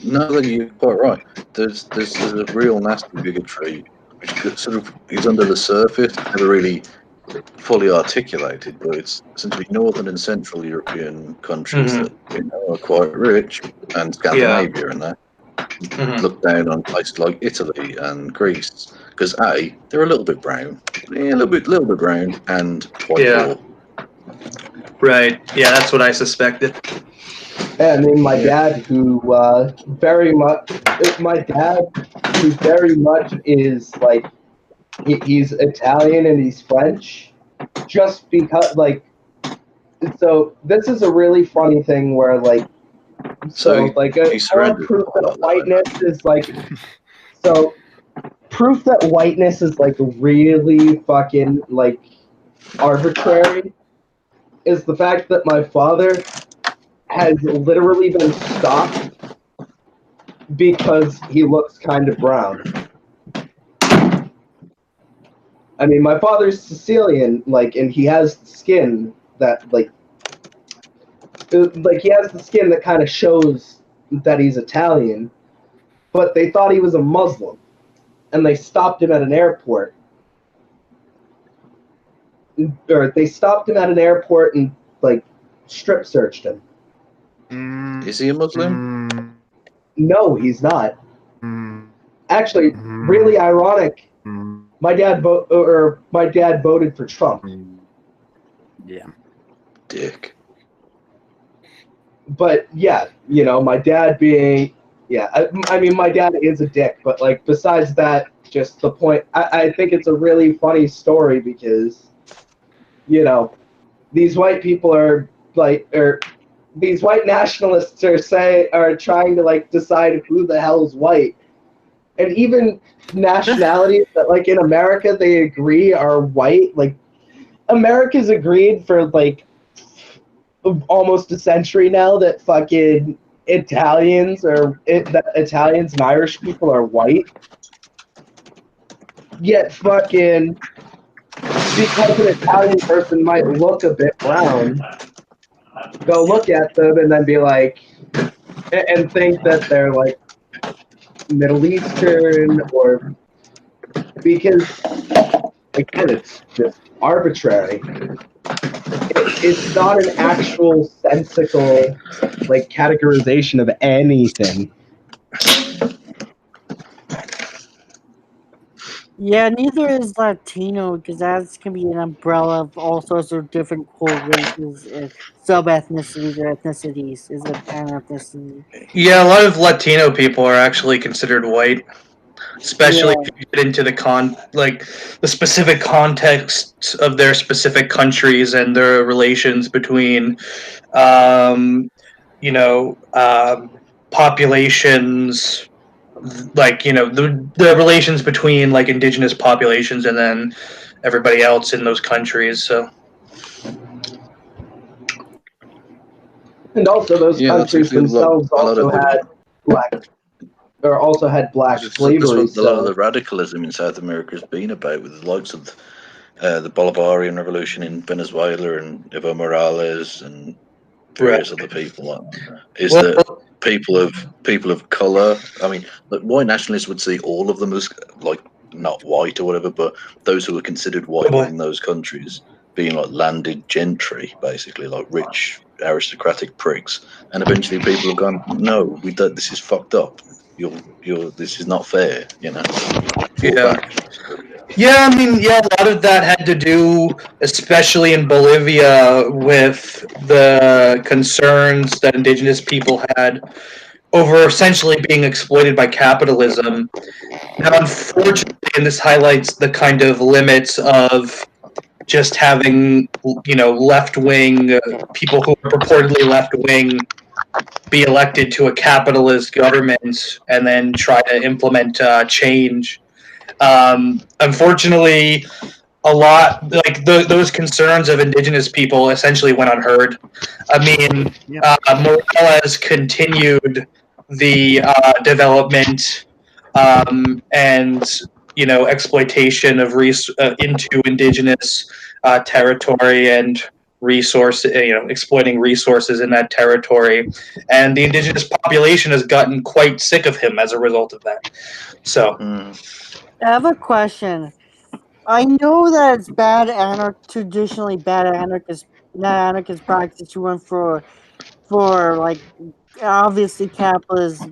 No, you're quite right. There's a real nasty bigotry which sort of is under the surface, never really fully articulated, but it's essentially northern and central European countries that are quite rich, and Scandinavia and that look down on places like Italy and Greece because they're a little bit brown, a little bit brown, and quite poor. Right. Yeah, that's what I suspected. I mean, my dad, who very much is like, he's Italian and he's French, just because, like, so this is a really funny thing where, like, proof that whiteness is like, so proof that whiteness is like really fucking like arbitrary is the fact that my father has literally been stopped because he looks kind of brown. I mean, my father's Sicilian, like, and he has skin that, like he has the skin that kind of shows that he's Italian, but they thought he was a Muslim, and they stopped him at an airport. Or they stopped him at an airport and, like, strip searched him. Is he a Muslim? No, he's not. Actually, really ironic. My dad voted for Trump. Yeah. Dick. But yeah, my dad being, I mean, my dad is a dick, but, like, besides that, just the point, I think it's a really funny story because, these white people are, like, these white nationalists are trying to like decide who the hell's white, and even nationalities that like in America they agree are white. Like America's agreed for like almost a century now that fucking that Italians and Irish people are white. Yet fucking because an Italian person might look a bit brown, go look at them and then be like, and think that they're like Middle Eastern, or because again, it's just arbitrary. It's not an actual sensical like categorization of anything. Yeah, neither is Latino, because that can be an umbrella of all sorts of different whole races and sub-ethnicities or ethnicities. Is a pan-ethnicity. Yeah, a lot of Latino people are actually considered white, especially if you get into the specific context of their specific countries and their relations between, populations, the relations between like indigenous populations and then everybody else in those countries. So And also, those Yeah, that's countries actually themselves a lot also of the had black, or also had black that's slavery. what a lot of So the radicalism in South America has been about, with the likes of the Bolivarian Revolution in Venezuela and Evo Morales and various other people. Is Well, that people of color? I mean, like, white nationalists would see all of them as like not white or whatever, but those who were considered white within those countries being like landed gentry, basically like rich aristocratic pricks, and eventually people have gone, no, we don't. This is fucked up. This is not fair. Fall yeah. back. Yeah, I mean, yeah, a lot of that had to do, especially in Bolivia, with the concerns that indigenous people had over essentially being exploited by capitalism. Now, unfortunately, and this highlights the kind of limits of just having, left wing people who are purportedly left wing be elected to a capitalist government and then try to implement change. Unfortunately, a lot those concerns of indigenous people essentially went unheard. I mean, Morales continued the development and exploitation of into indigenous territory and resource, exploiting resources in that territory, and the indigenous population has gotten quite sick of him as a result of that. So. I have a question. I know that it's traditionally bad anarchist practice to run for like obviously capitalist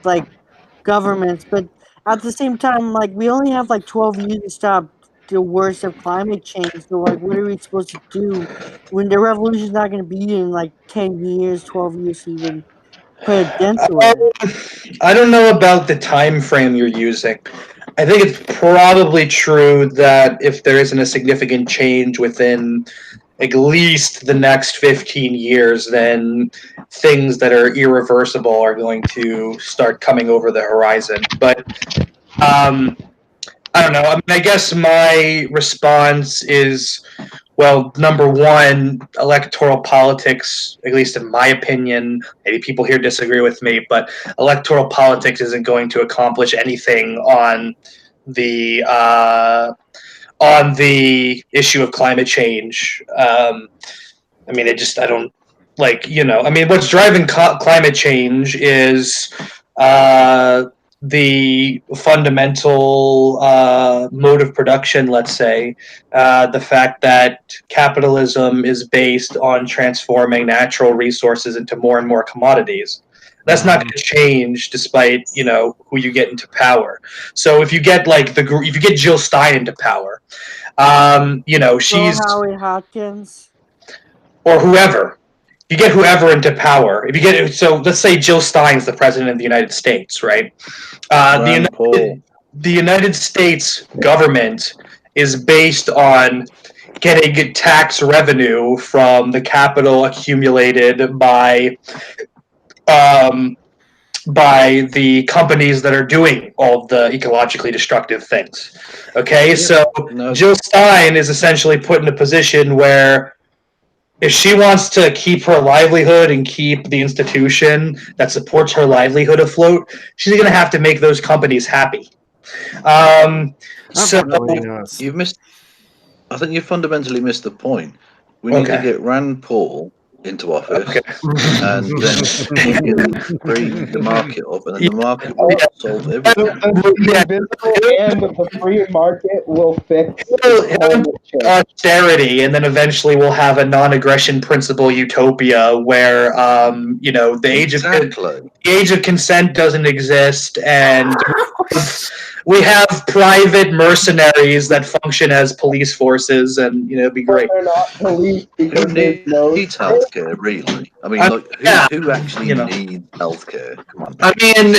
like governments, but at the same time, like we only have like 12 years to stop the worst of climate change. So like, what are we supposed to do when the revolution's not going to be in like 10 years, 12 years to even put a dent to it? I don't know about the time frame you're using. I think it's probably true that if there isn't a significant change within at least the next 15 years, then things that are irreversible are going to start coming over the horizon. But I don't know. I mean, I guess my response is, well, number one, electoral politics, at least in my opinion, maybe people here disagree with me, but electoral politics isn't going to accomplish anything on the issue of climate change. I mean, I don't I mean, what's driving climate change is the fundamental mode of production, let's say, the fact that capitalism is based on transforming natural resources into more and more commodities. That's not going to change despite who you get into power. So if you get if you get Jill Stein into power, she's Howie Hopkins or whoever. You get whoever into power. If you get let's say Jill Stein's the president of the United States, right? The United States government is based on getting tax revenue from the capital accumulated by the companies that are doing all the ecologically destructive things. Okay, so Jill Stein is essentially put in a position where if she wants to keep her livelihood and keep the institution that supports her livelihood afloat, she's going to have to make those companies happy. So you've missed. I think you fundamentally missed the point. We need to get Rand Paul into office, and then free the market up, and then the market will solve everything. The invisible hand of the free market will fix austerity, and then eventually we'll have a non-aggression principle utopia where, the age of consent doesn't exist, and we have private mercenaries that function as police forces, and it'd be great. They're not police because Who needs healthcare, really? I mean, who actually needs healthcare? Come on. I mean,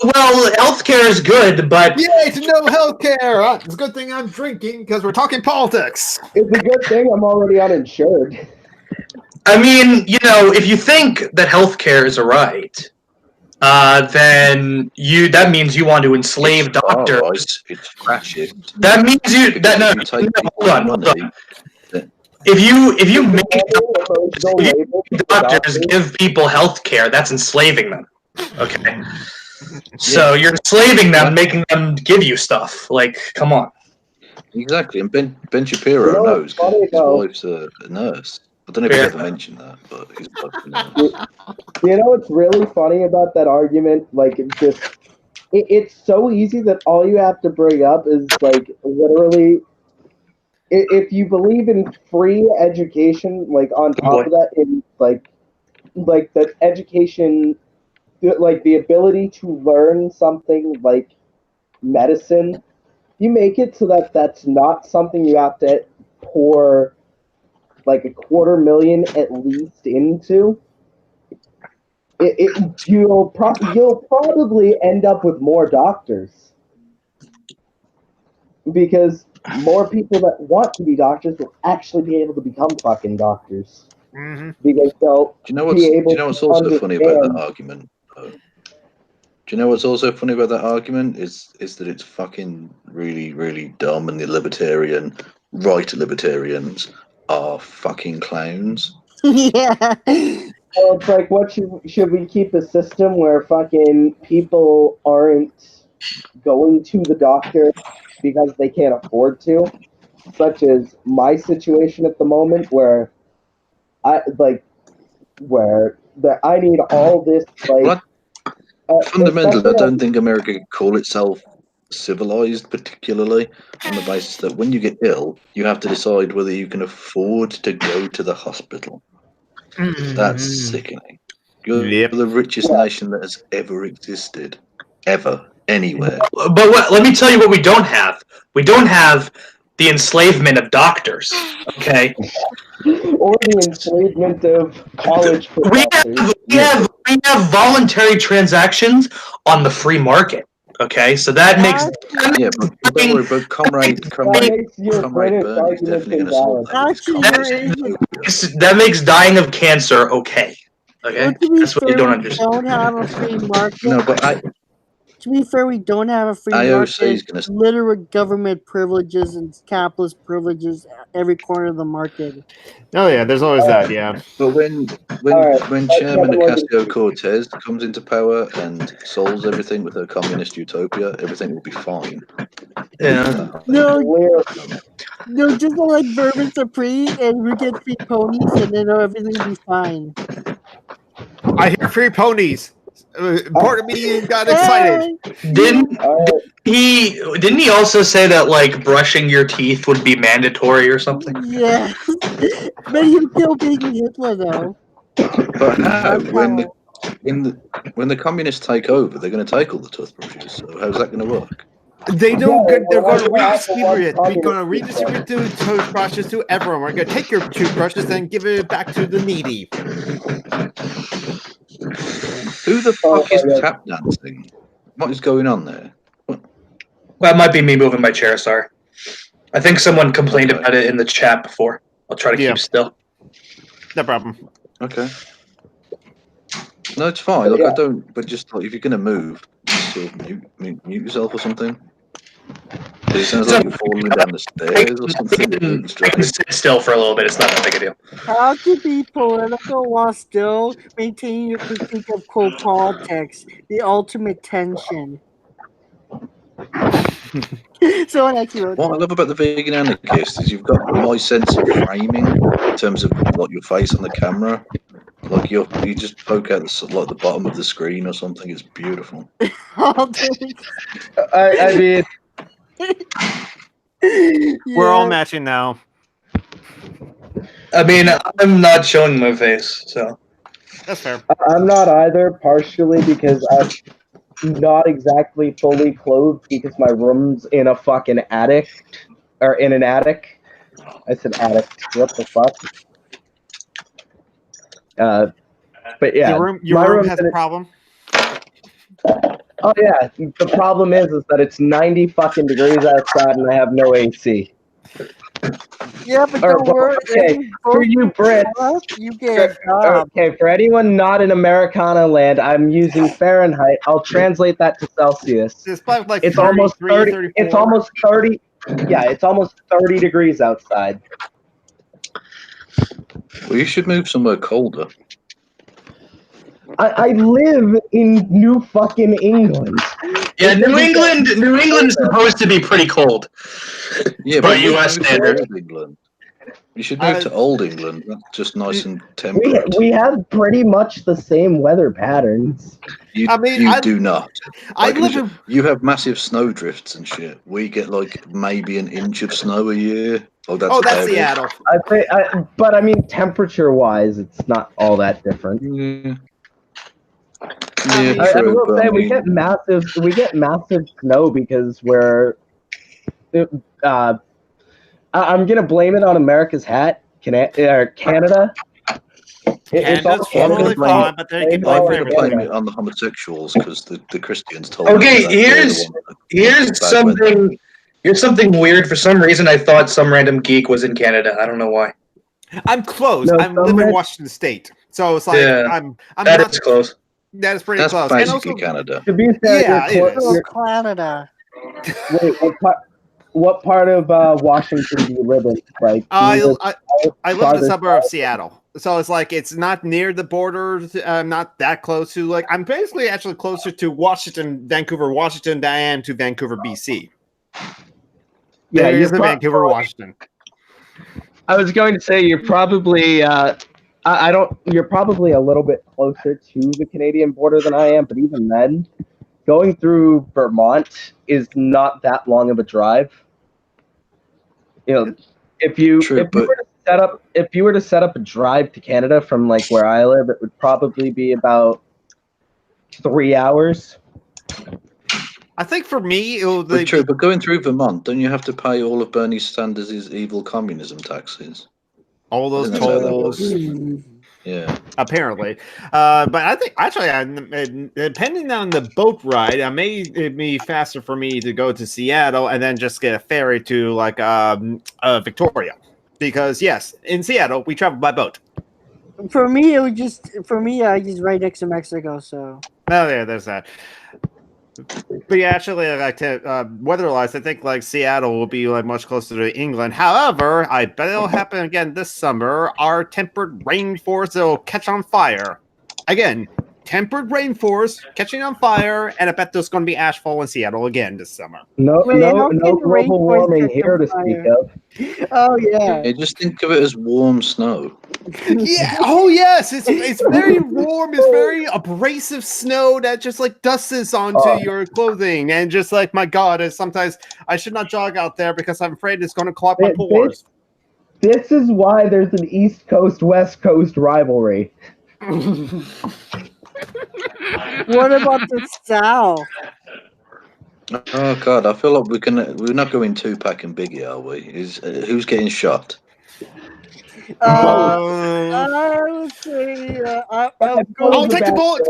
healthcare is good, but yay to no healthcare! It's a good thing I'm drinking because we're talking politics. It's a good thing I'm already uninsured. I mean, if you think that healthcare is a right, then that means you want to enslave doctors. Right. It's fascist. That means hold on. If you make doctors give people health care, that's enslaving them. Okay. So you're enslaving them, making them give you stuff. Like, come on. Exactly. And Ben Shapiro knows because his wife's a nurse. I don't know if you ever mentioned that, but his wife's a nurse. What's really funny about that argument? Like, it's so easy that all you have to bring up is, like, literally, if you believe in free education, like, on top of that, in, like the education, like, the ability to learn something like medicine, you make it so that that's not something you have to pour, like, $250,000 at least into. You'll probably end up with more doctors because more people that want to be doctors will actually be able to become fucking doctors. Mm-hmm. Because they'll be able to what's also funny about that argument? Do you know what's also funny about that argument is that it's fucking really, really dumb, and the right libertarians are fucking clowns. Yeah. Well, it's like, what should we keep a system where fucking people aren't going to the doctor because they can't afford to? Such as my situation at the moment, where I need all this, like. Fundamentally, I don't think America could call itself civilized, particularly on the basis that when you get ill, you have to decide whether you can afford to go to the hospital. That's sickening. You're the richest nation that has ever existed, ever, anywhere. But let me tell you what we don't have. We don't have the enslavement of doctors. Okay. Or the enslavement of college professors. We have voluntary transactions on the free market. Okay, so that makes but don't worry, but comrade Burn is definitely going to solve that. That makes dying of cancer okay. Okay, that's what you don't understand. Don't have a free market. No, but to be fair, we don't have a free market. Literal government privileges and capitalist privileges every corner of the market. Oh yeah, there's always that. Yeah. But when Chairman Ocasio-Cortez comes into power and solves everything with her communist utopia, everything will be fine. Yeah. No, just like Vermin Supreme, and we get free ponies, and then everything will be fine. I hear free ponies. Part of me got excited. Didn't he also say that, like, brushing your teeth would be mandatory or something? Yeah. But you still being Hitler, though. But how? When the communists take over, they're going to take all the toothbrushes. So how's that going to work? They don't. They're going to redistribute it. We're going to redistribute the toothbrushes to everyone. We're going to take your toothbrushes and give it back to the needy. Who the fuck is tap dancing? What is going on there? That might be me moving my chair. Sorry. I think someone complained about it in the chat before. I'll try to keep still. No problem. Okay. No, it's fine. Look, I don't. But just like, if you're gonna move, sort of mute yourself or something. It sounds like you're falling down the stairs or something. It's really I strange. can sit still for a little bit. It's not that big a deal. How to be political while still maintaining your critique of quote politics, the ultimate tension. Someone actually wrote What I that. love about the vegan anarchist is you've got my sense of framing in terms of like your face on the camera. Like you just poke out the bottom of the screen or something. It's beautiful. I mean, We're all Yeah. matching now. I mean, I'm not showing my face, so. That's fair. I'm not either, partially because I'm not exactly fully clothed because my room's in a fucking attic, or in an attic. I said attic. What the fuck? But yeah, Your my room room's has in a a- problem. Oh yeah, the problem is that it's 90 fucking degrees outside and I have no AC. Yeah, but Or, don't worry. okay, for you Brits, you get a job. okay, for anyone not in Americana land, I'm using Fahrenheit. I'll translate that to Celsius. It's probably like It's 33, almost 30. 34. It's almost 30. Yeah, it's almost 30 degrees outside. Well, you should move somewhere colder. I live in New fucking England. Yeah, New England is supposed to be pretty cold. Yeah, By but US move to standards. Old England. You should move to Old England. That's just nice and We temperate. have pretty much the same weather patterns. You do not. You have massive snow drifts and shit. We get like maybe an inch of snow a year. That's Seattle. But I mean, temperature-wise, it's not all that different. Yeah. I will say we get massive snow because we're. I'm gonna blame it on America's hat, Canada. Canada's totally fine, but they can I'm blame going to blame it on the homosexuals because the Christians told me. Okay, that here's something. Here's something weird. For some reason, I thought some random geek was in Canada. I don't know why. I'm close. No, I live in Washington State, so it's like I'm that not. Is close. That is pretty That's close. basically And also, Canada. To be fair, you're Canada. Wait, what part of Washington do you live in? Like, I live in the farther suburb of south? Seattle, so it's like it's not near the border. Not that close to I'm basically actually closer to Vancouver, Washington, than I am to Vancouver, BC. Yeah, there is a Vancouver, Washington. I was going to say you're probably you're probably a little bit closer to the Canadian border than I am, but even then, going through Vermont is not that long of a drive. You know, if you were to set up a drive to Canada from like where I live, it would probably be about 3 hours. I think for me, it will be true. But going through Vermont, don't you have to pay all of Bernie Sanders' evil communism taxes? All those tolls. Yeah. Apparently. But I think actually, depending on the boat ride, it'd be faster for me to go to Seattle and then just get a ferry to like Victoria. Because yes, in Seattle, we travel by boat. For me, I just right next to Mexico, so. Oh, yeah, there's that. But yeah, actually, like weather-wise, I think like Seattle will be like much closer to England. However, I bet it'll happen again this summer. Our tempered rainforest will catch on fire again. Tempered rainforest catching on fire, and I bet there's going to be ashfall in Seattle again this summer. No global warming here to speak of. Oh yeah. Just think of it as warm snow. Yeah. Oh yes. It's very warm. It's very abrasive snow that just like dusts onto your clothing, and just like my God, sometimes I should not jog out there because I'm afraid it's going to clog my pores. This is why there's an East Coast West Coast rivalry. What about the South? Oh God, I feel like we're not going 2-pack and Biggie, are we? Who's getting shot? I would say I'll take the bullet.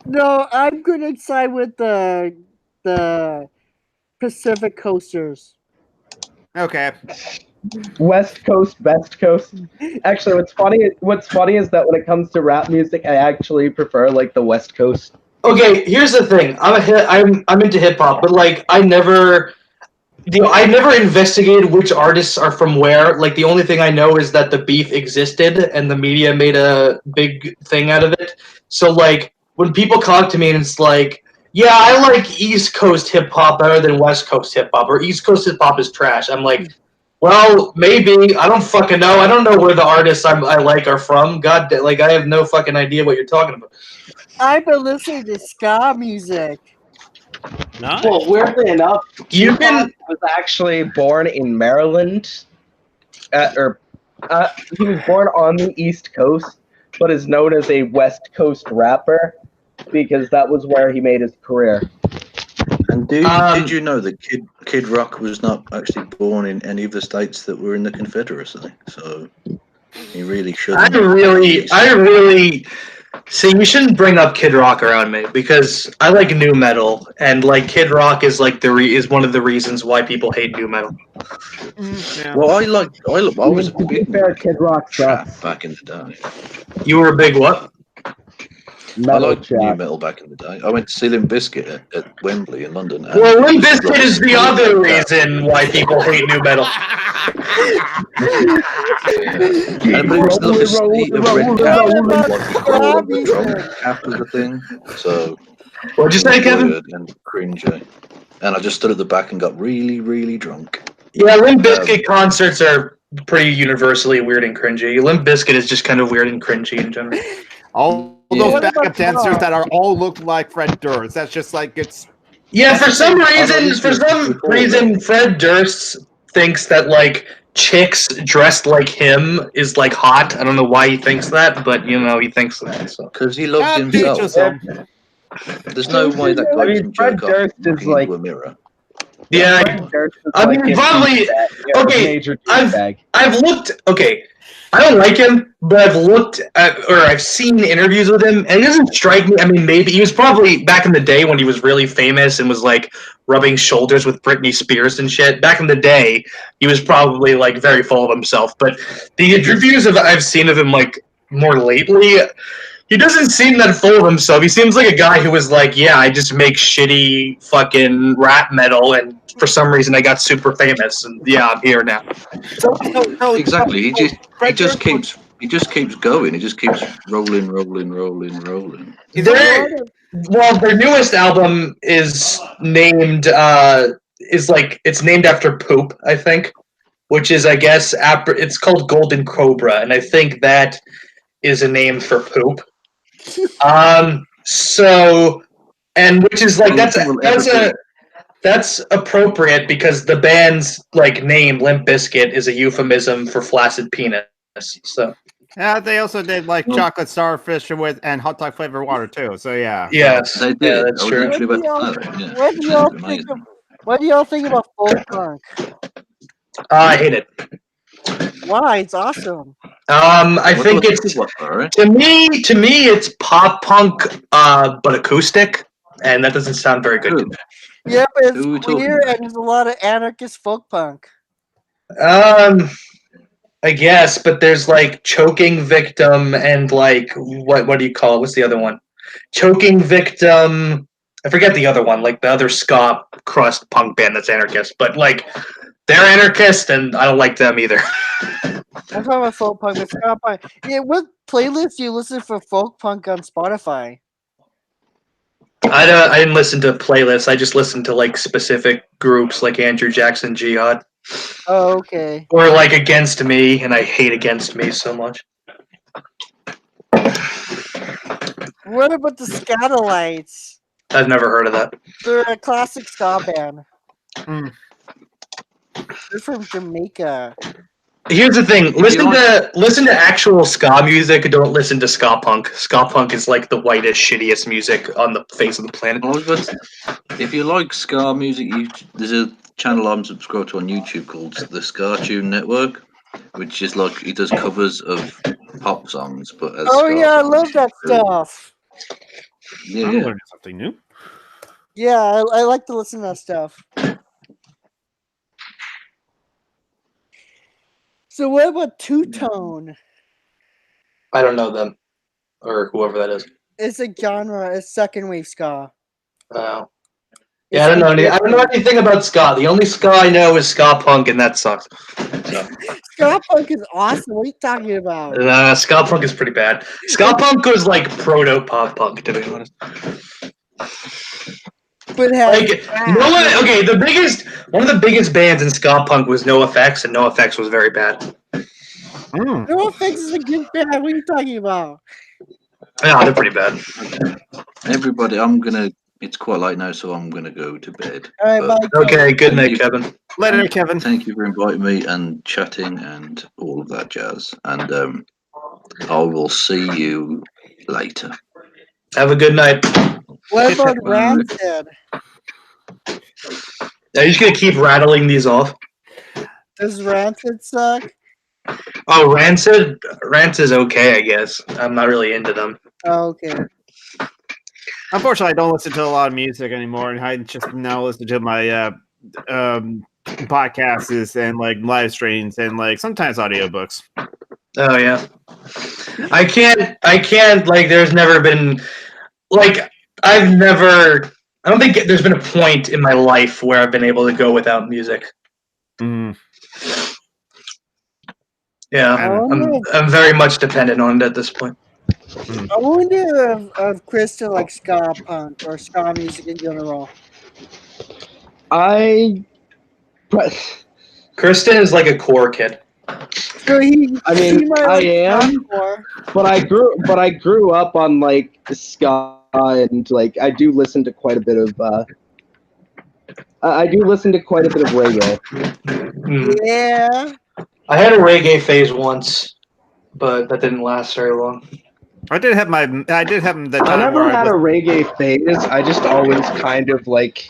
No, I'm gonna side with the Pacific Coasters. Okay. West Coast, Best Coast. Actually, what's funny is that when it comes to rap music, I actually prefer like the West Coast. Okay, here's the thing. I'm into hip hop, but like I never investigated which artists are from where. Like the only thing I know is that the beef existed and the media made a big thing out of it. So like when people come to me and it's like, yeah, I like East Coast hip hop better than West Coast hip hop, or East Coast hip hop is trash. I'm like, well, maybe. I don't fucking know. I don't know where the artists I like are from. Like I have no fucking idea what you're talking about. I've been listening to ska music. Nice. Well, weirdly enough, You Tupac can was actually born in Maryland, he was born on the East Coast, but is known as a West Coast rapper because that was where he made his career. And did you know that Kid Rock was not actually born in any of the states that were in the Confederacy? So he really shouldn't. I really see. You shouldn't bring up Kid Rock around me because I like new metal, and like Kid Rock is like is one of the reasons why people hate new metal. Yeah. Well, I was a To be big fair, Kid Rock chap sucks. back in the day. You were a big what? I Metal liked new chat. metal back in the day. I went to see Limp Bizkit at Wembley in London. And Well, Limp it was Bizkit is the like- other reason why people hate new metal. And, but it was like a sea of red cap, like all of the drum cap was a thing. So What'd you it was say, Kevin? weird and cringy. And I just stood at the back and got really, really drunk. Yeah, Limp Bizkit concerts are pretty universally weird and cringy. Limp Bizkit is just kind of weird and cringy in general. All Yeah. those What backup about dancers tomorrow? that are all look like Fred Durst. That's just like it's. Yeah, That's for the some thing. reason, this was before that. Fred Durst thinks that like chicks dressed like him is like hot. I don't know why he thinks that, but you know he thinks that. So. Because he loves To each his himself. own. There's no way that I guy mean, can Fred jerk off Durst is looking like into a mirror. Yeah, Fred Durst is I like mean, a probably- okay, major I've- douchebag. I've looked. Okay, I don't like him, but I've looked at or I've seen interviews with him, and he doesn't strike me. I mean, maybe he was probably back in the day when he was really famous and was like rubbing shoulders with Britney Spears and shit. Back in the day, he was probably like very full of himself. But the interviews I've seen of him like more lately, he doesn't seem that full of himself. He seems like a guy who was like, yeah, I just make shitty fucking rap metal, and for some reason I got super famous, and yeah, I'm here now. So, Exactly. He Fred just Durst was- keeps going. He just keeps rolling. Well, their newest album is named it's named after poop, I think, which is I guess it's called Golden Cobra, and I think that is a name for poop. So and which is like that's appropriate because the band's like name Limp Bizkit is a euphemism for flaccid penis. So Yeah, they also did like Well- chocolate starfish and hot dog flavored water too. So yeah. yes, They yeah, did. that's I was true. literally What do about y'all- to say that. Yeah. what do y'all It's think amazing. What do y'all think about folk punk? I hate it. Why? It's awesome. I What think do it's what, sorry? to me it's pop punk, but acoustic, and that doesn't sound very good. To me. Yeah, but it's Who are we talking queer about? and there's a lot of anarchist folk punk. I guess, but there's like Choking Victim and like what do you call it? What's the other one? Choking Victim. I forget the other one, like the other ska crust punk band that's anarchist, but like they're anarchist and I don't like them either. I'm talking about folk punk, but ska punk. Yeah, what playlist do you listen for folk punk on Spotify? I didn't listen to playlists. I just listened to like specific groups like Andrew Jackson Jihad Oh, okay. or like Against Me, and I hate Against Me so much. What about the Scatolites? I've never heard of that. They're a classic ska band. Mm. They're from Jamaica. Here's the thing: listen to actual ska music. Don't listen to ska punk. Ska punk is like the whitest, shittiest music on the face of the planet. If you like ska music, there's a channel I'm subscribed to on YouTube called the Ska Tune Network, which is like he does covers of pop songs, but as Oh ska yeah, I songs. love that stuff. Yeah, I'm yeah. learning something new. Yeah, I like to listen to that stuff. So what about Two Tone? I don't know them or whoever that is. It's a genre. It's second wave ska. Yeah, It's I don't know. I don't know different. anything about ska. The only ska I know is ska punk, and that sucks. So, Ska punk is awesome. What are you talking about? ska punk is pretty bad. Ska punk was like proto pop punk, to be honest. But it has Like rap. no one. Okay, one of the biggest bands in ska punk was NoFX, and NoFX was very bad. NoFX is a good band. What are you talking about? Yeah, they're pretty bad. Everybody, it's quite late now, so I'm gonna go to bed. All right, But bye. Okay, good Thank night, you. Kevin. Later, Kevin. Thank you for inviting me and chatting and all of that jazz. And I will see you later. Have a good night. What about Bye. Rancid? Are you just gonna keep rattling these off? Does Rancid suck? Oh, Rancid. Rancid's okay, I guess. I'm not really into them. Oh, okay. Unfortunately, I don't listen to a lot of music anymore, and I just now listen to my podcasts and like live streams and like sometimes audiobooks. Oh yeah. I can't like there's never been like I don't think there's been a point in my life where I've been able to go without music. Mm. Yeah. And- I'm very much dependent on it at this point. I wonder if Kristen likes ska punk or ska music in general. Kristen is like a core kid. So he I mean, he might I like am. hardcore. But I grew up on like ska, and like I do listen to quite a bit of reggae. Hmm. Yeah. I had a reggae phase once, but that didn't last very long. I did have the time I never where had I a was, reggae phase. I just always kind of like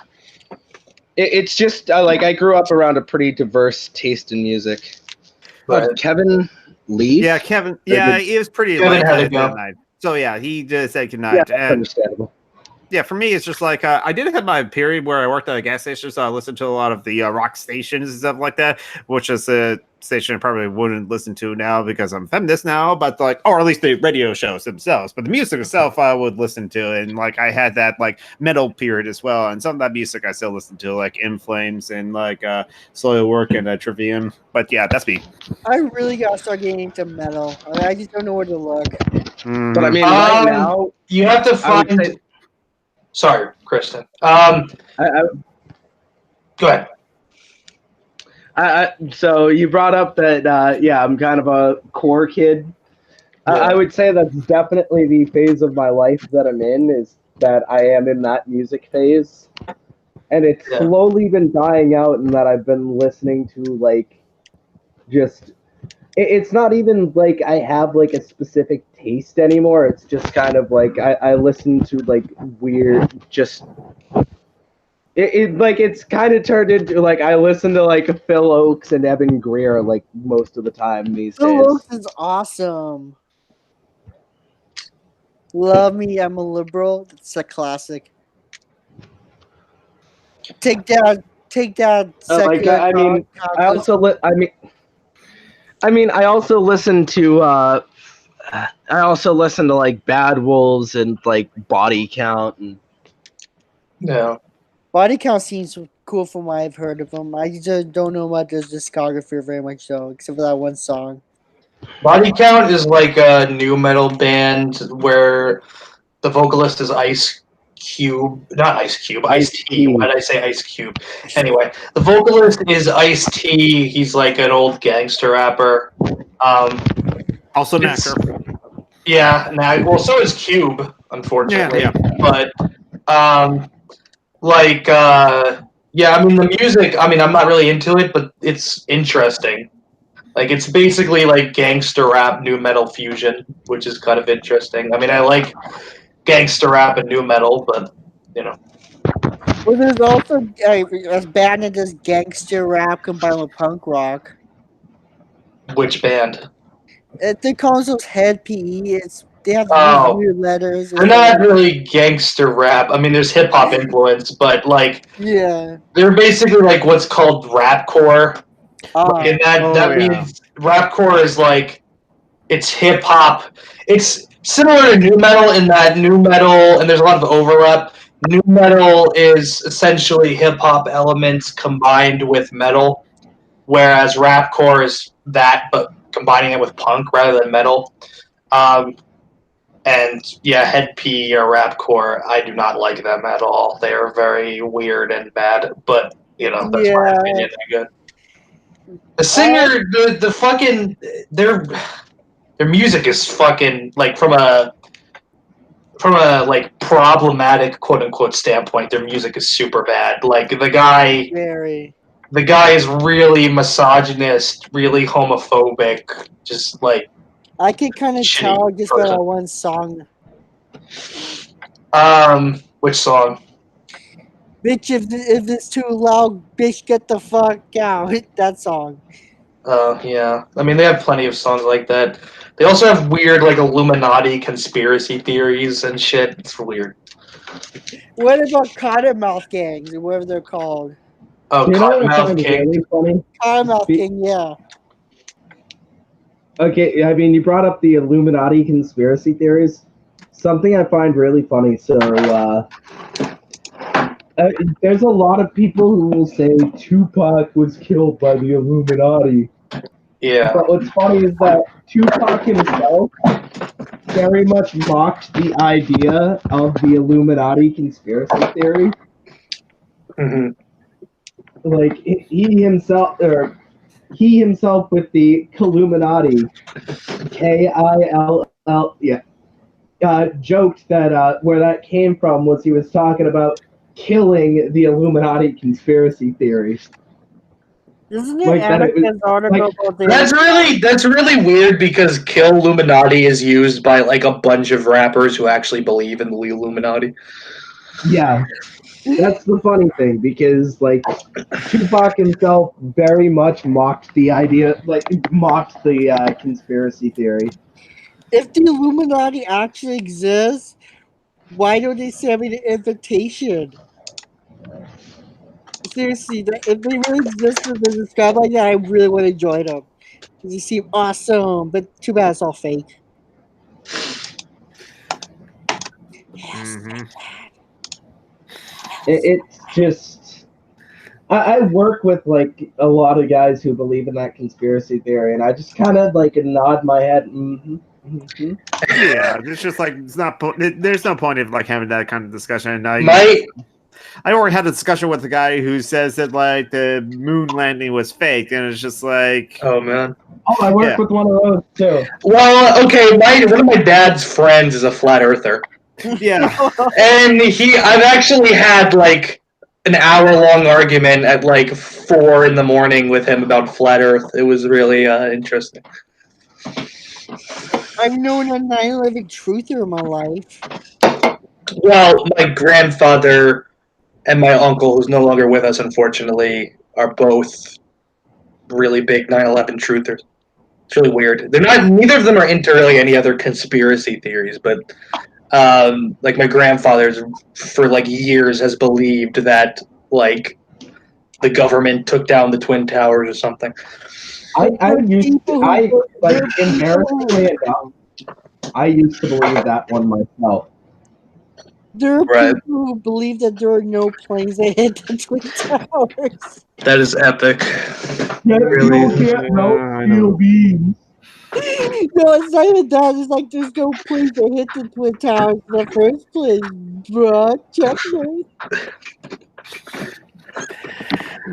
it's just like I grew up around a pretty diverse taste in music. Right. But Kevin leave? yeah, Kevin. Yeah, it was pretty Kevin late had to that go. night. So yeah, he just said Yeah, goodnight. that's And understandable. yeah, for me, it's just like I did have my period where I worked at a gas station, so I listened to a lot of the rock stations and stuff like that, which is a station I probably wouldn't listen to now because I'm feminist now, but like, or at least the radio shows themselves. But the music itself, I would listen to, and like I had that like metal period as well, and some of that music I still listen to, like In Flames and like Slow Work and Trivium. But yeah, that's me. I really gotta start getting into metal. I just don't know where to look. But I mean, right now, You have to I would find. say, Sorry, Kristen. I, Go ahead. so you brought up that, yeah, I'm kind of a core kid. I would say that's definitely the phase of my life that I'm in, is that I am in that music phase. And it's Yeah. slowly been dying out, and that I've been listening to, like, just... It's not even, like, I have, like, a specific taste anymore. It's just kind of, like, I listen to, like, weird, just... It's kind of turned into, like, I listen to, like, Phil Oakes and Evan Greer, like, most of the time these days. Phil Oakes is awesome. Love Me, I'm a Liberal. It's a classic. Take that. Like, I mean, I also listen to like Bad Wolves and like Body Count and Yeah. Body Count seems cool from what I've heard of him. I just don't know about his discography very much though, except for that one song. Body Count is like a new metal band where the vocalist is Ice Cube, not Ice Cube, Ice T. Why did I say Ice Cube? Anyway, the vocalist is Ice T. He's like an old gangster rapper. Also, It's- Knacker. Yeah, well, so is Cube, unfortunately. Yeah. But, yeah, I mean, the music, I mean, I'm not really into it, but it's interesting. Like, it's basically like gangster rap, new metal fusion, which is kind of interesting. I mean, I like gangster rap and new metal, but, you know. Well, there's also a band that does gangster rap combined with punk rock. Which band? They call themselves Head PE. They have Oh. these weird letters. They're not really gangster rap. I mean, there's hip-hop influence, but, like, Yeah. they're basically like what's called rapcore. And that means rapcore is like it's hip hop. It's similar to new metal in that new metal, and there's a lot of overlap. New metal is essentially hip hop elements combined with metal, whereas rapcore is that, but combining it with punk rather than metal. And yeah, Head P or rapcore, I do not like them at all. They are very weird and bad, but that's my opinion. I guess. The singer, the fucking their music is fucking like from a like problematic quote unquote standpoint. Their music is super bad. Like the guy is really misogynist, really homophobic. Just like I could kind of tell just by that one song. Which song? Bitch, if it's too loud, bitch, get the fuck out. That song. Yeah. I mean, they have plenty of songs like that. They also have weird, like, Illuminati conspiracy theories and shit. It's weird. What about Cottonmouth gangs, or whatever they're called? Oh, Cottonmouth King. Really funny? Cottonmouth King, yeah. Okay, I mean, you brought up the Illuminati conspiracy theories. Something I find really funny. So, there's a lot of people who will say Tupac was killed by the Illuminati. Yeah. But what's funny is that Tupac himself very much mocked the idea of the Illuminati conspiracy theory. Mm-hmm. Like, he himself with the Illuminati, K-I-L-L, yeah, joked that where that came from was he was talking about killing the Illuminati conspiracy theory. Isn't it Anakin's article about the... That's really weird because Kill Illuminati is used by like a bunch of rappers who actually believe in the Illuminati. Yeah. That's the funny thing, because like Tupac himself very much mocked the idea, mocked the conspiracy theory. If the Illuminati actually exists, why don't they send me the invitation? Seriously, if they really existed in this guy like that, I really want to join them. Because they seem awesome, but too bad it's all fake. Mm-hmm. It's just I work with like a lot of guys who believe in that conspiracy theory, and I just kind of like nod my head. Mm-hmm, mm-hmm. Yeah, it's just like it's not. There's no point of like having that kind of discussion. I already had a discussion with the guy who says that like the moon landing was fake, and it's just like, oh man. Oh, I work with one of those too. Well, okay, one of my dad's friends is a flat earther. Yeah. And I've actually had like an hour-long argument at like 4 a.m. with him about flat Earth. It was really interesting. I've known a 9/11 truther in my life. Well, my grandfather and my uncle, who's no longer with us, unfortunately, are both really big 9/11 truthers. It's really weird. Neither of them are into really any other conspiracy theories, but like my grandfather's for like years has believed that like the government took down the Twin Towers or something. Embarrassingly enough, I used to believe that one myself. There are people who believe that there are no planes that hit the Twin Towers. That is epic. No, it's not even that. It's like there's no planes that hit the Twin Towers in the first place, bruh. Checkmate.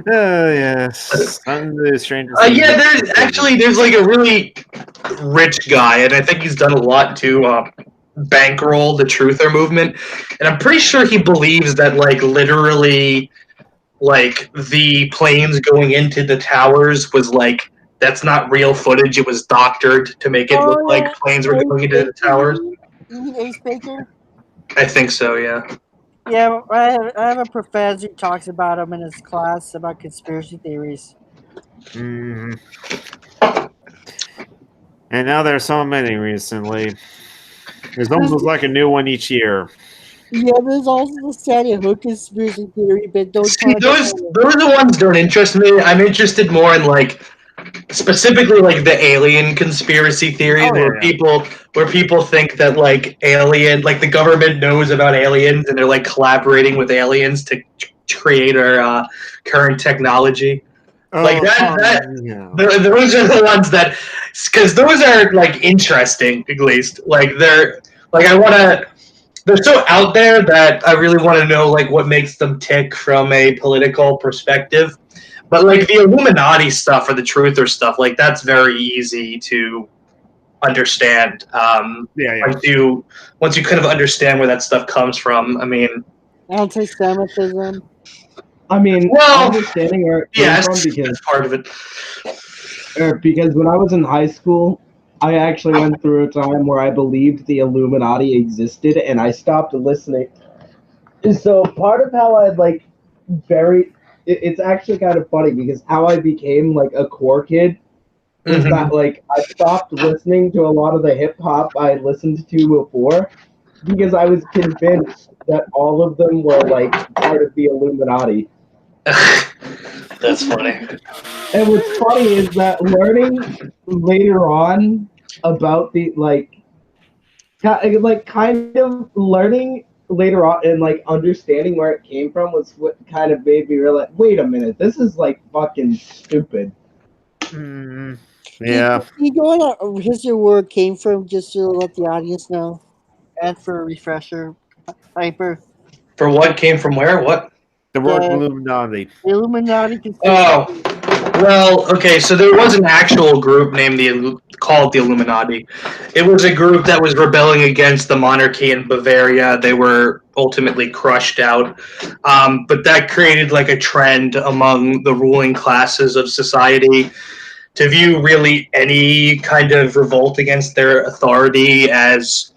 Oh yes. Yeah, there's like a really rich guy, and I think he's done a lot to bankroll the truther movement. And I'm pretty sure he believes that like literally, like the planes going into the towers was like that's not real footage. It was doctored to make it look like planes were going into the towers. You mean Ace Baker? I think so. Yeah. Yeah, I have a professor who talks about him in his class about conspiracy theories. Mm-hmm. And now there's so many recently. There's almost like a new one each year. Yeah, there's also the Sandy Hook conspiracy theory, but don't See, talk those about it. those are the ones that don't interest me. I'm interested more in like specifically like the alien conspiracy theories Oh, yeah, yeah. where people think that like the government knows about aliens and they're like collaborating with aliens to create our current technology. Like Yeah. those are the ones that, because those are like interesting, at least. Like they're like they're so out there that I really want to know like what makes them tick from a political perspective. But like the Illuminati stuff or the truther stuff, like that's very easy to understand. Yeah. Once you kind of understand where that stuff comes from. I mean, Anti-Semitism. I mean, well, understanding where it came yeah, from that's part of it. because when I was in high school, I actually went through a time where I believed the Illuminati existed, and I stopped listening. So part of how I like it's actually kind of funny because how I became like a core kid was Mhm. that like I stopped listening to a lot of the hip hop I listened to before because I was convinced that all of them were like part of the Illuminati. That's funny. And what's funny is that learning later on about the kind of learning later on and like understanding where it came from was what kind of made me realize, wait a minute, this is like fucking stupid. Yeah. Can you go on a history where it came from just to let the audience know? And for a refresher, Piper. For what came from where? What? The word The Illuminati. Illuminati conspiracy. Oh, well, okay. So there was an actual group called the Illuminati. It was a group that was rebelling against the monarchy in Bavaria. They were ultimately crushed out, but that created like a trend among the ruling classes of society to view really any kind of revolt against their authority as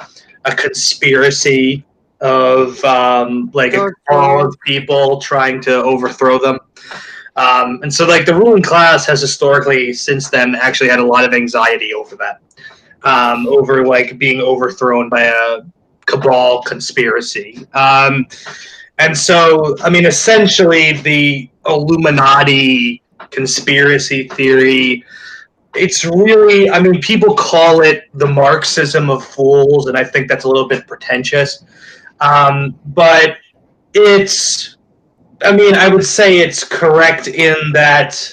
a conspiracy of like a Dark cabal Lord. of people trying to overthrow them. And so, like, the ruling class has historically, since then, actually had a lot of anxiety over that, over like being overthrown by a cabal conspiracy. And so, I mean, essentially, the Illuminati conspiracy theory. It's really, I mean, people call it the Marxism of fools, and I think that's a little bit pretentious. But it's I mean, I would say it's correct in that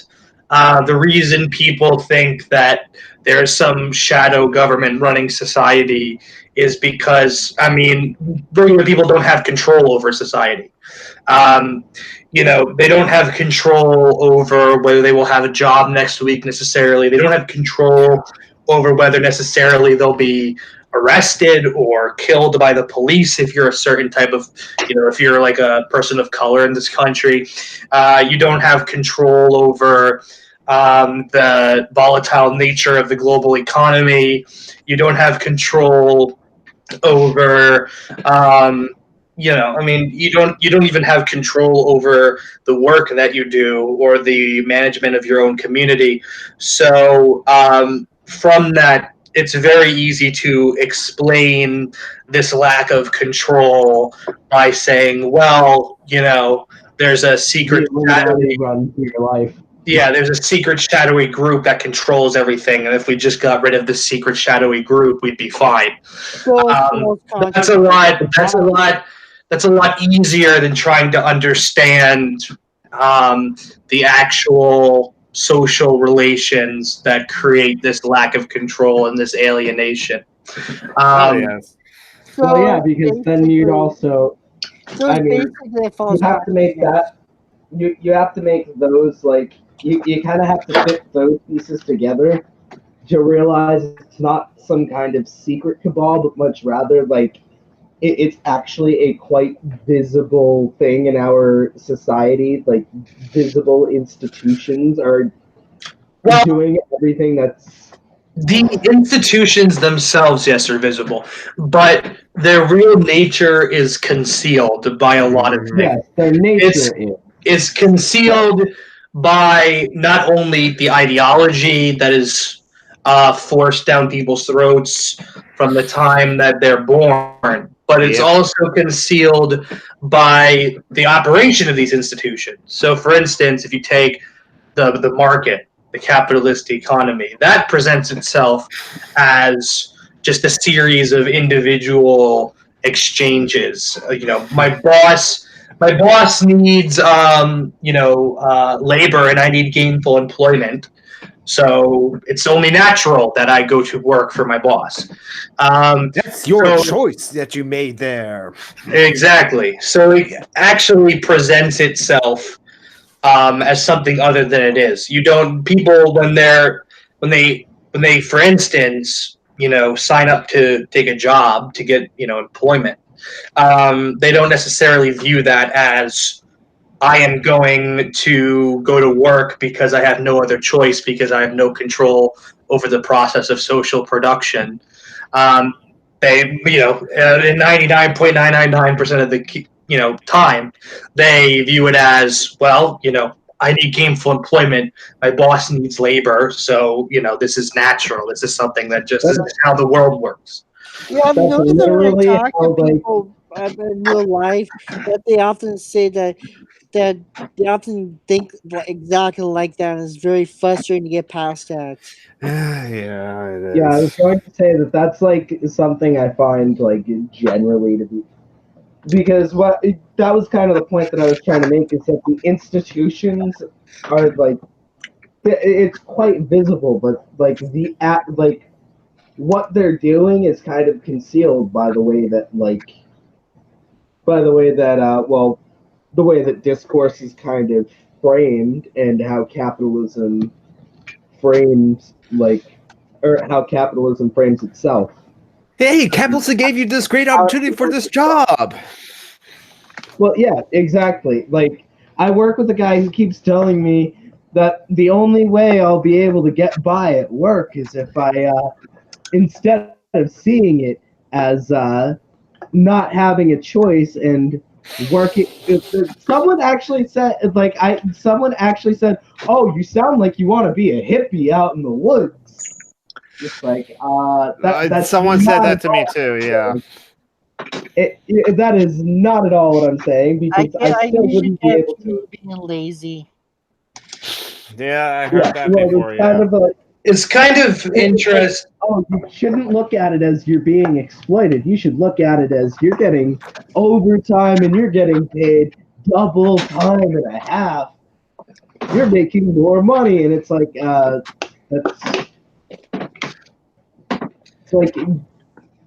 the reason people think that there's some shadow government running society is because, I mean, regular people don't have control over society. Um, they don't have control over whether they will have a job next week necessarily. They don't have control over whether necessarily they'll be arrested or killed by the police if you're a certain type of, if you're like a person of color in this country. You don't have control over the volatile nature of the global economy. You don't have control over I mean, you don't even have control over the work that you do or the management of your own community. So from that, it's very easy to explain this lack of control by saying, well, there's a The secret Illuminati run through your life. yeah, there's a secret shadowy group that controls everything, and if we just got rid of the secret shadowy group, we'd be fine. So it's That's a lot. That's a lot easier than trying to understand the actual social relations that create this lack of control and this alienation. Yes. Well, yeah, because then you'd also, So I it's mean, basically a you false have to make that, you have to make those, like, you kind of have to fit those pieces together to realize it's not some kind of secret cabal, but much rather, like, it's actually a quite visible thing in our society. Like, visible institutions are Well, doing everything that's the institutions themselves, yes, are visible, but their real nature is concealed by a lot of things. yes, their nature It's concealed by not only the ideology that is forced down people's throats from the time that they're born, but it's Yep. also concealed by the operation of these institutions. So, for instance, if you take the market, the capitalist economy, that presents itself as just a series of individual exchanges. My boss needs labor, and I need gainful employment. So it's only natural that I go to work for my boss. That's your so- choice that you made there. Exactly. So it actually presents itself as something other than it is. You don't people when they for instance sign up to take a job to get employment. They don't necessarily view that as I am going to go to work because I have no other choice because I have no control over the process of social production. They, in 99.999% of the time, they view it as, well, I need gainful employment. My boss needs labor, so this is natural. This is something that just is how the world works. Yeah, I've That's noticed that when I literally talk how, to like, people in real life, that they often say that they often think exactly like that, and it's very frustrating to get past that. Yeah, it is. Yeah, I was going to say that that's like something I find like generally to be, because that was kind of the point that I was trying to make, is that the institutions are like it's quite visible, but like the act, like what they're doing is kind of concealed by the way that the way that discourse is kind of framed, and how capitalism frames or how capitalism frames itself. Hey, capitalism gave you this great opportunity for this job. Well, yeah, exactly. Like, I work with a guy who keeps telling me that the only way I'll be able to get by at work is if I, instead of seeing it as not having a choice and working. Someone actually said, someone actually said, "Oh, you sound like you want to be a hippie out in the woods." Just like that's Someone said not that at to me all too. Yeah. that is not at all what I'm saying, because I I still usually wouldn't be get able to. being lazy. Yeah, I heard that Well, before. it's kind Yeah. of a, It's kind of interesting. oh, you shouldn't look at it as you're being exploited. You should look at it as you're getting overtime and you're getting paid double time and a half. You're making more money, and it's like it's like,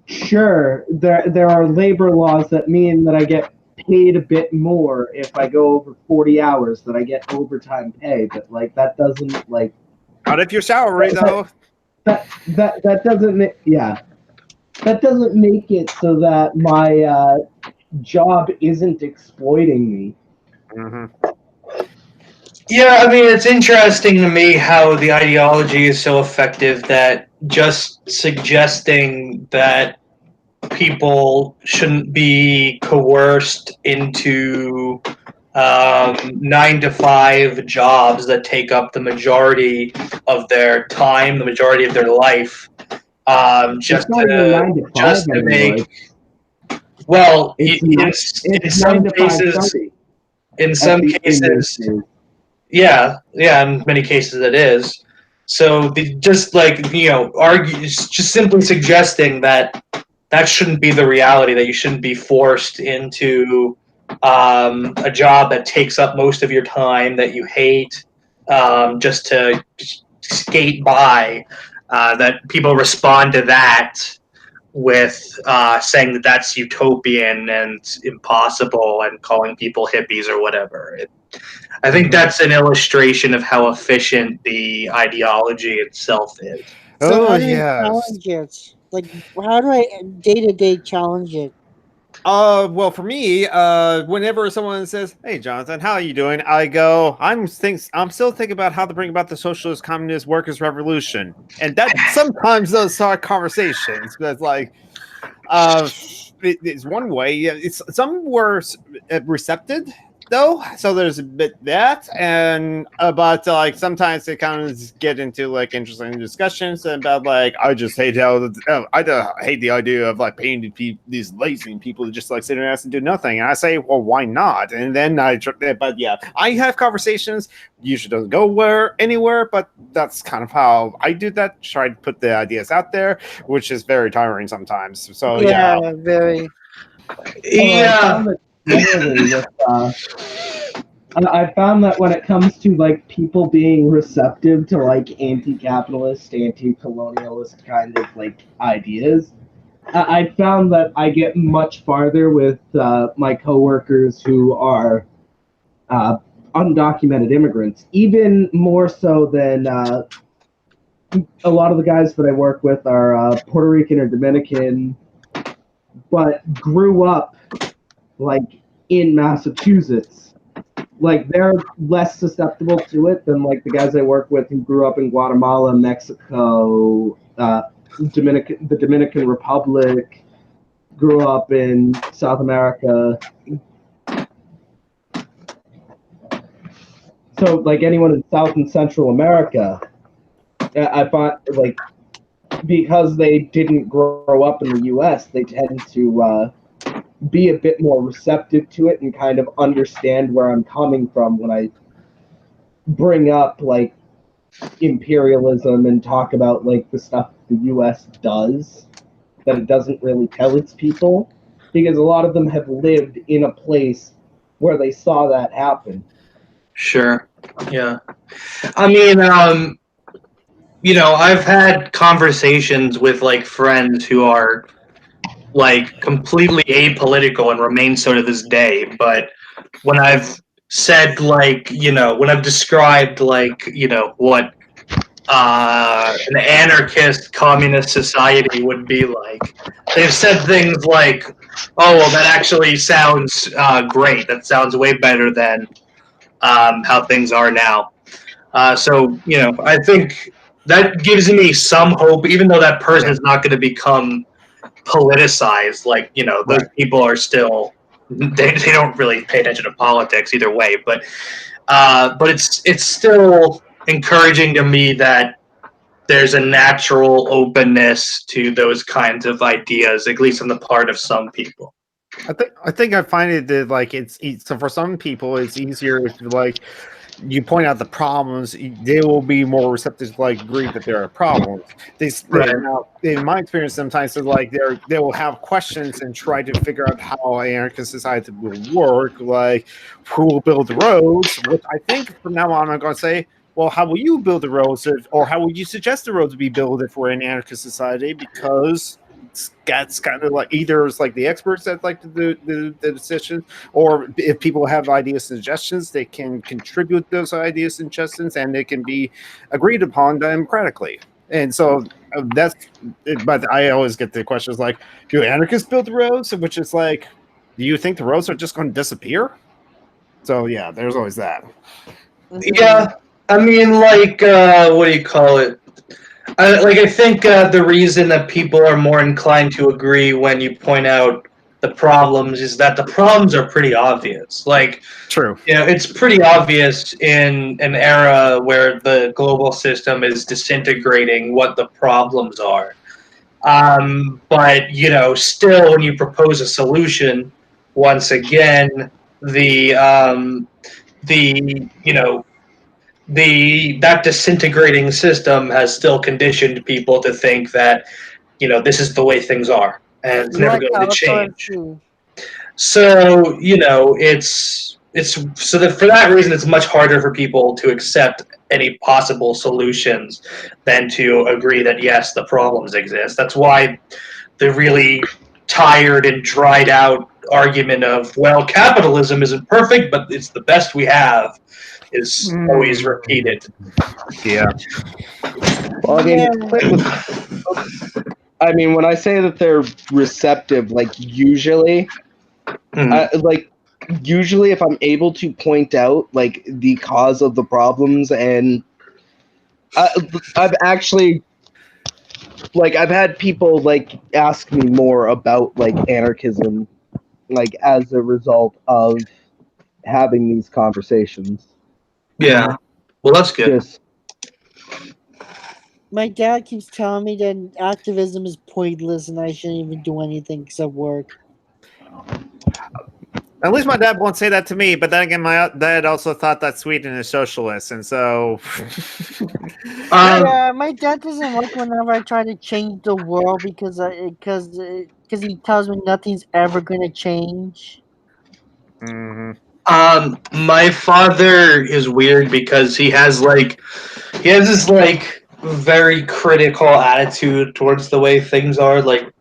sure, there are labor laws that mean that I get paid a bit more if I go over 40 hours, that I get overtime pay, but like that doesn't like Out of your salary, though. that doesn't that doesn't make it so that my job isn't exploiting me. Mm-hmm. Yeah, I mean, it's interesting to me how the ideology is so effective that just suggesting that people shouldn't be coerced into 9 to 5 jobs that take up the majority of their time, the majority of their life, It's not even 9 to 5 anymore. make. Well, It's in it's some 9 to 5 cases, 30 in some in most cases, days. yeah, in many cases it is. So just argue, just simply suggesting that shouldn't be the reality, that you shouldn't be forced into a job that takes up most of your time that you hate, just to skate by. That people respond to that with saying that that's utopian and impossible and calling people hippies or whatever. I think that's an illustration of how efficient the ideology itself is. So Oh, how do I yes. challenge it? Like, how do I day to day challenge it? Well, for me, whenever someone says, "Hey, Jonathan, how are you doing?" I go, I'm still thinking about how to bring about the socialist, communist, workers' revolution," and that sometimes those start conversations. But like, it's one way. Yeah, it's some were receptive though, so there's a bit that, and but like sometimes they kind of get into like interesting discussions about like I just hate how hate the idea of like paying these lazy people to just like sit around and do nothing, and I say, well, why not? And then but yeah, I have conversations. Usually doesn't go anywhere, but that's kind of how I do that. Try to put the ideas out there, which is very tiring sometimes. So yeah. very. Yeah. I found that when it comes to like people being receptive to like anti-capitalist, anti-colonialist kind of like ideas, I found that I get much farther with my coworkers who are undocumented immigrants, even more so than a lot of the guys that I work with are Puerto Rican or Dominican, but grew up like in Massachusetts. Like they're less susceptible to it than like the guys I work with who grew up in Guatemala, Mexico, the Dominican Republic, grew up in South America. So like anyone in South and Central America, I find like because they didn't grow up in the U.S., they tend to be a bit more receptive to it and kind of understand where I'm coming from when I bring up like imperialism and talk about like the stuff the US does that it doesn't really tell its people, because a lot of them have lived in a place where they saw that happen. Sure. Yeah. I mean, I've had conversations with like friends who are like completely apolitical and remain so to this day. But when I've said like, when I've described like, what an anarchist communist society would be like, they've said things like, "Oh, well, that actually sounds great. That sounds way better than how things are now." So, I think that gives me some hope, even though that person is not going to become politicized. Like, those people are still, they don't really pay attention to politics either way. But it's still encouraging to me that there's a natural openness to those kinds of ideas, at least on the part of some people. I think I find it that like it's so for some people it's easier if like you point out the problems, they will be more receptive to like agree that there are problems. Now, in my experience, sometimes it's like they will have questions and try to figure out how an anarchist society will work, like who will build the roads. Which I think from now on I'm going to say, well, how will you build the roads, or how would you suggest the roads be built if we're an anarchist society? Because that's kind of like either it's like the experts that like to do the decision, or if people have ideas and suggestions, they can contribute those ideas and suggestions, and they can be agreed upon democratically. And so but I always get the questions like, do anarchists build the roads? Which is like, do you think the roads are just going to disappear? So yeah, there's always that. Yeah, I mean, like, what do you call it? I think the reason that people are more inclined to agree when you point out the problems is that the problems are pretty obvious. Like, true. It's pretty obvious in an era where the global system is disintegrating what the problems are. But still, when you propose a solution, once again, that disintegrating system has still conditioned people to think that this is the way things are and it's never going to change. So it's so that for that reason it's much harder for people to accept any possible solutions than to agree that yes, the problems exist. That's why the really tired and dried out argument of, well, capitalism isn't perfect but it's the best we have is always repeated. Yeah. Well, I mean, when I say that they're receptive, like usually, usually if I'm able to point out like the cause of the problems, and I've actually I've had people like ask me more about like anarchism, like as a result of having these conversations. Yeah. Well, that's good. Just My dad keeps telling me that activism is pointless and I shouldn't even do anything except work. At least my dad won't say that to me. But then again, my dad also thought that Sweden is socialist, and so Yeah, my dad doesn't like whenever I try to change the world because he tells me nothing's ever gonna change. Mhm. My father is weird because he has this like very critical attitude towards the way things are. Like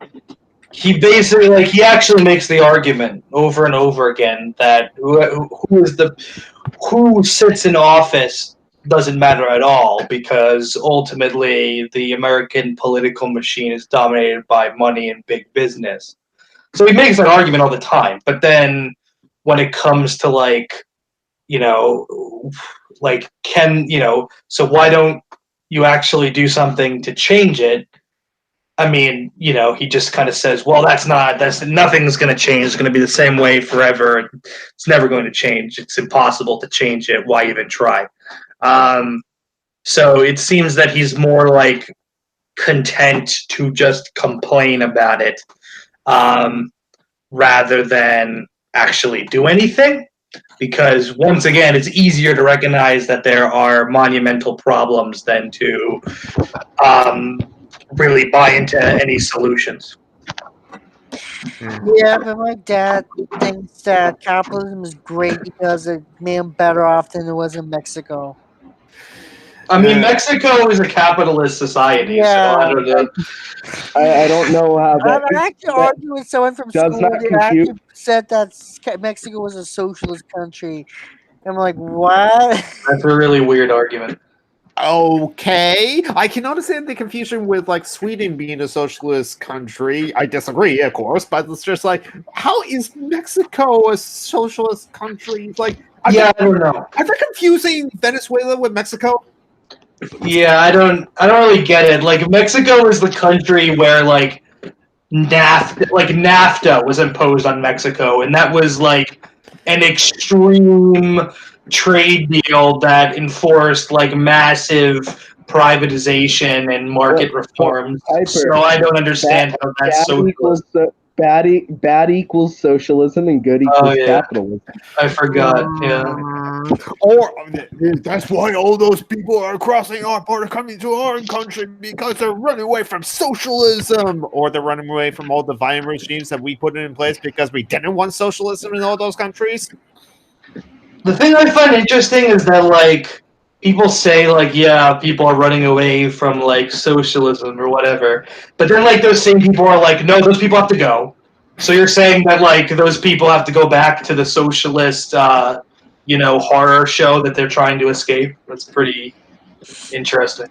he basically he actually makes the argument over and over again that who sits in office doesn't matter at all because ultimately the American political machine is dominated by money and big business. So he makes that argument all the time. But then when it comes to you know, so why don't you actually do something to change it? I mean, he just kind of says, well, nothing's going to change. It's going to be the same way forever. It's never going to change. It's impossible to change it. Why even try? So it seems that he's more content to just complain about it rather than actually do anything. Because once again, it's easier to recognize that there are monumental problems than to really buy into any solutions. Yeah, but my dad thinks that capitalism is great because it made him better off than it was in Mexico. I mean, Mexico is a capitalist society, so I don't know. I don't know how that. I actually argued with someone from does school not that compute. actually said that Mexico was a socialist country. I'm like, what? That's a really weird argument. Okay, I can understand the confusion with Sweden being a socialist country. I disagree, of course, but it's just how is Mexico a socialist country? I don't know. Are they confusing Venezuela with Mexico? Yeah, I don't really get it. Mexico is the country where NAFTA was imposed on Mexico, and that was an extreme trade deal that enforced massive privatization and market reforms. So I don't understand how that's socialist. Bad equals socialism and good equals capitalism. I forgot. Yeah. Or that's why all those people are crossing our border, coming to our country because they're running away from socialism, or they're running away from all the violent regimes that we put in place because we didn't want socialism in all those countries. The thing I find interesting is that people say yeah, people are running away from socialism or whatever, but then those same people are no, those people have to go. So you're saying that those people have to go back to the socialist horror show that they're trying to escape? That's pretty interesting.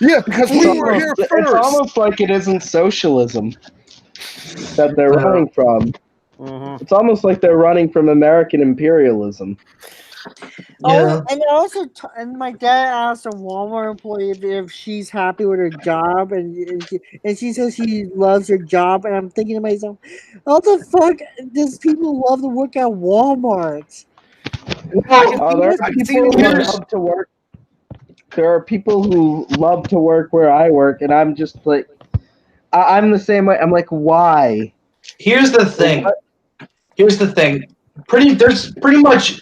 Yeah, because we were here first. It's almost like it isn't socialism that they're running from. Mm-hmm. It's almost like they're running from American imperialism. Oh, and my dad asked a Walmart employee if she's happy with her job, and she says she loves her job. And I'm thinking to myself, how the fuck does people love to work at Walmart? There are people who love to work. There are people who love to work where I work, and I'm just I'm the same way. I'm like, why? Here's the thing. There's pretty much,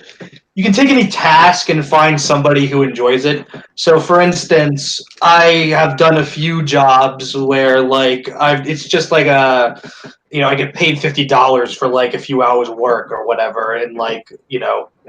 you can take any task and find somebody who enjoys it. So, for instance, I have done a few jobs where it's just I get paid $50 for a few hours work or whatever, and in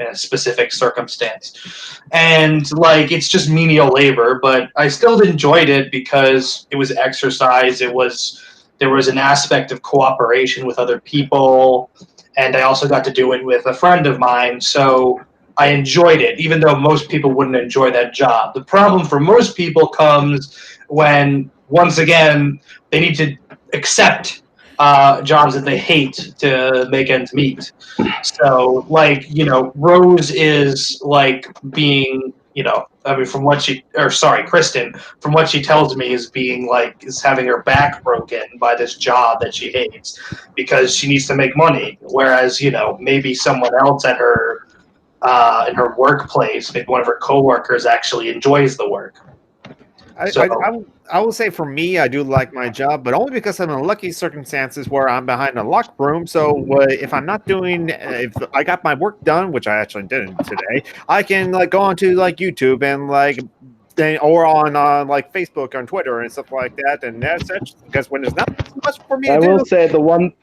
a specific circumstance, and it's just menial labor, but I still enjoyed it because it was exercise. There was an aspect of cooperation with other people, and I also got to do it with a friend of mine, so I enjoyed it, even though most people wouldn't enjoy that job. The problem for most people comes when, once again, they need to accept jobs that they hate to make ends meet. So, Rose is being, Kristen, from what she tells me, is having her back broken by this job that she hates because she needs to make money. Whereas, maybe someone else at her in her workplace. Maybe one of her coworkers actually enjoys the work. I will say for me, I do like my job, but only because I'm in lucky circumstances where I'm behind a locked room. So if I'm not doing, if I got my work done, which I actually didn't today, I can like go onto like YouTube and like, or on like Facebook or on Twitter and stuff like that. And that's because when there's not much for me to I do, will say the one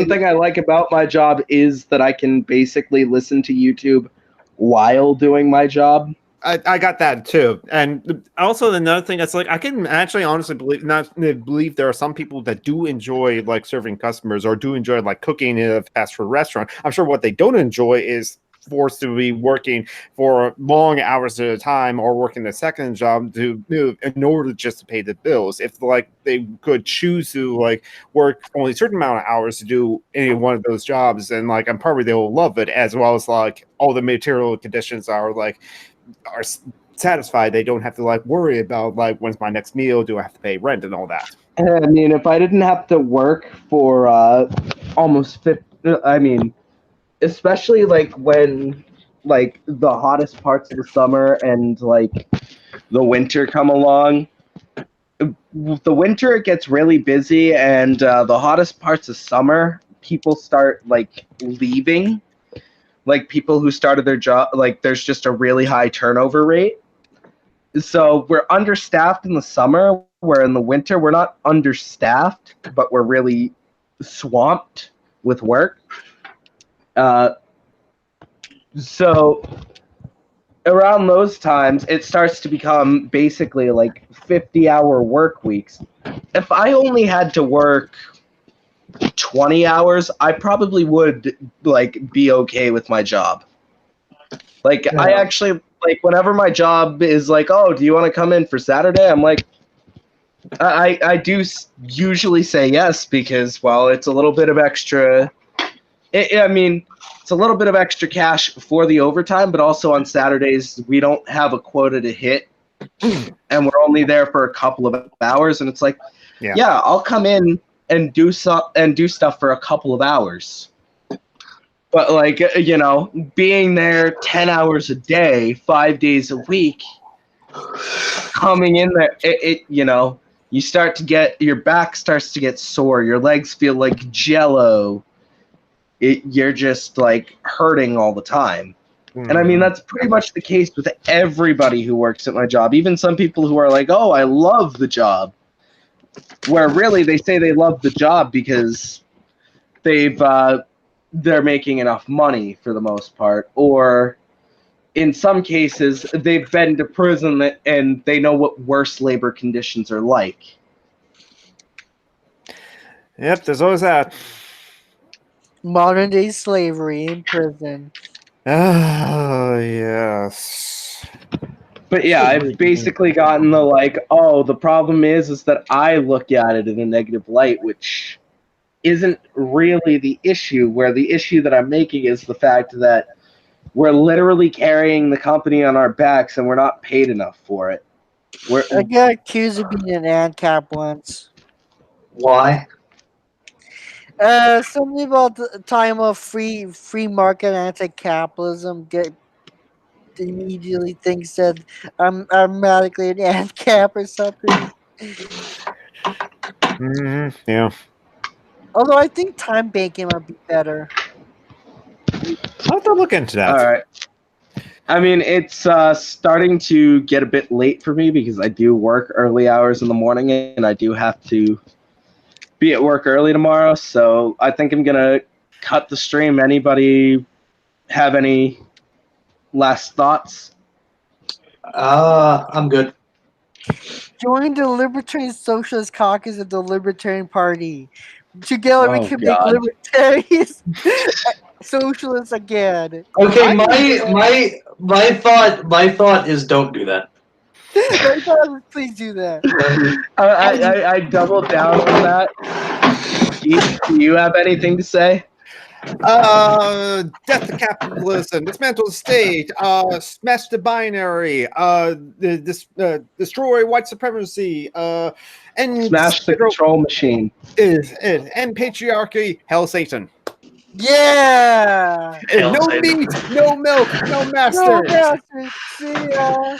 thing I like about my job is that I can basically listen to YouTube while doing my job. I got that too, and also another thing that's like I can actually honestly believe there are some people that do enjoy like serving customers or do enjoy like cooking in a fast food restaurant. I'm sure what they don't enjoy is forced to be working for long hours at a time or working a second job to in order just to pay the bills. If like they could choose to like work only a certain amount of hours to do any one of those jobs, then like I'm probably they'll love it, as well as like all the material conditions are satisfied. They don't have to like worry about like when's my next meal, do I have to pay rent and all that. I mean, if I didn't have to work for almost 50, I mean, especially like when like the hottest parts of the summer and like the winter come along. The winter it gets really busy, and the hottest parts of summer, people start like leaving. Like people who started their job, like there's just a really high turnover rate. So we're understaffed in the summer, where in the winter we're not understaffed, but we're really swamped with work. So around those times, it starts to become basically like 50-hour work weeks. If I only had to work 20 hours, I probably would like be okay with my job. Like I actually like whenever my job is like, oh, do you want to come in for Saturday? I'm like, I do usually say yes because well, it's a little bit of extra. I mean, it's a little bit of extra cash for the overtime, but also on Saturdays we don't have a quota to hit, and we're only there for a couple of hours, and it's like, yeah I'll come in and do stuff for a couple of hours. But like, you know, being there 10 hours a day, 5 days a week, coming in there, it you know, you start to get, your back starts to get sore, your legs feel like jello. You're just like hurting all the time. And I mean, that's pretty much the case with everybody who works at my job. Even some people who are like, oh, I love the job. Where really they say they love the job because they're making enough money for the most part. Or in some cases, they've been to prison and they know what worse labor conditions are like. Yep, there's always that. Modern day slavery in prison. Oh, yes. But yeah, I've basically gotten the like, oh, the problem is that I look at it in a negative light, which isn't really the issue. Where the issue that I'm making is the fact that we're literally carrying the company on our backs and we're not paid enough for it. I got accused of being an ANCAP once. Why? Something about the time of free market anti-capitalism. Get immediately thinks that I'm automatically an ANCAP or something. Yeah. Although I think time banking might be better. I'll have to look into that. All right. I mean, it's starting to get a bit late for me because I do work early hours in the morning and I do have to be at work early tomorrow. So I think I'm going to cut the stream. Anybody have any last thoughts? I'm good. Join the Libertarian Socialist Caucus of the Libertarian Party. Together we can make libertarians socialists again. Okay, my thought is don't do that. Please do that. I doubled down on that. Do you have anything to say? Death to capitalism, dismantle the state, smash the binary, destroy white supremacy, and smash the control machine. End patriarchy, hell Satan. Yeah. And no Hail Satan. meat, no milk, no No, master. master. See ya.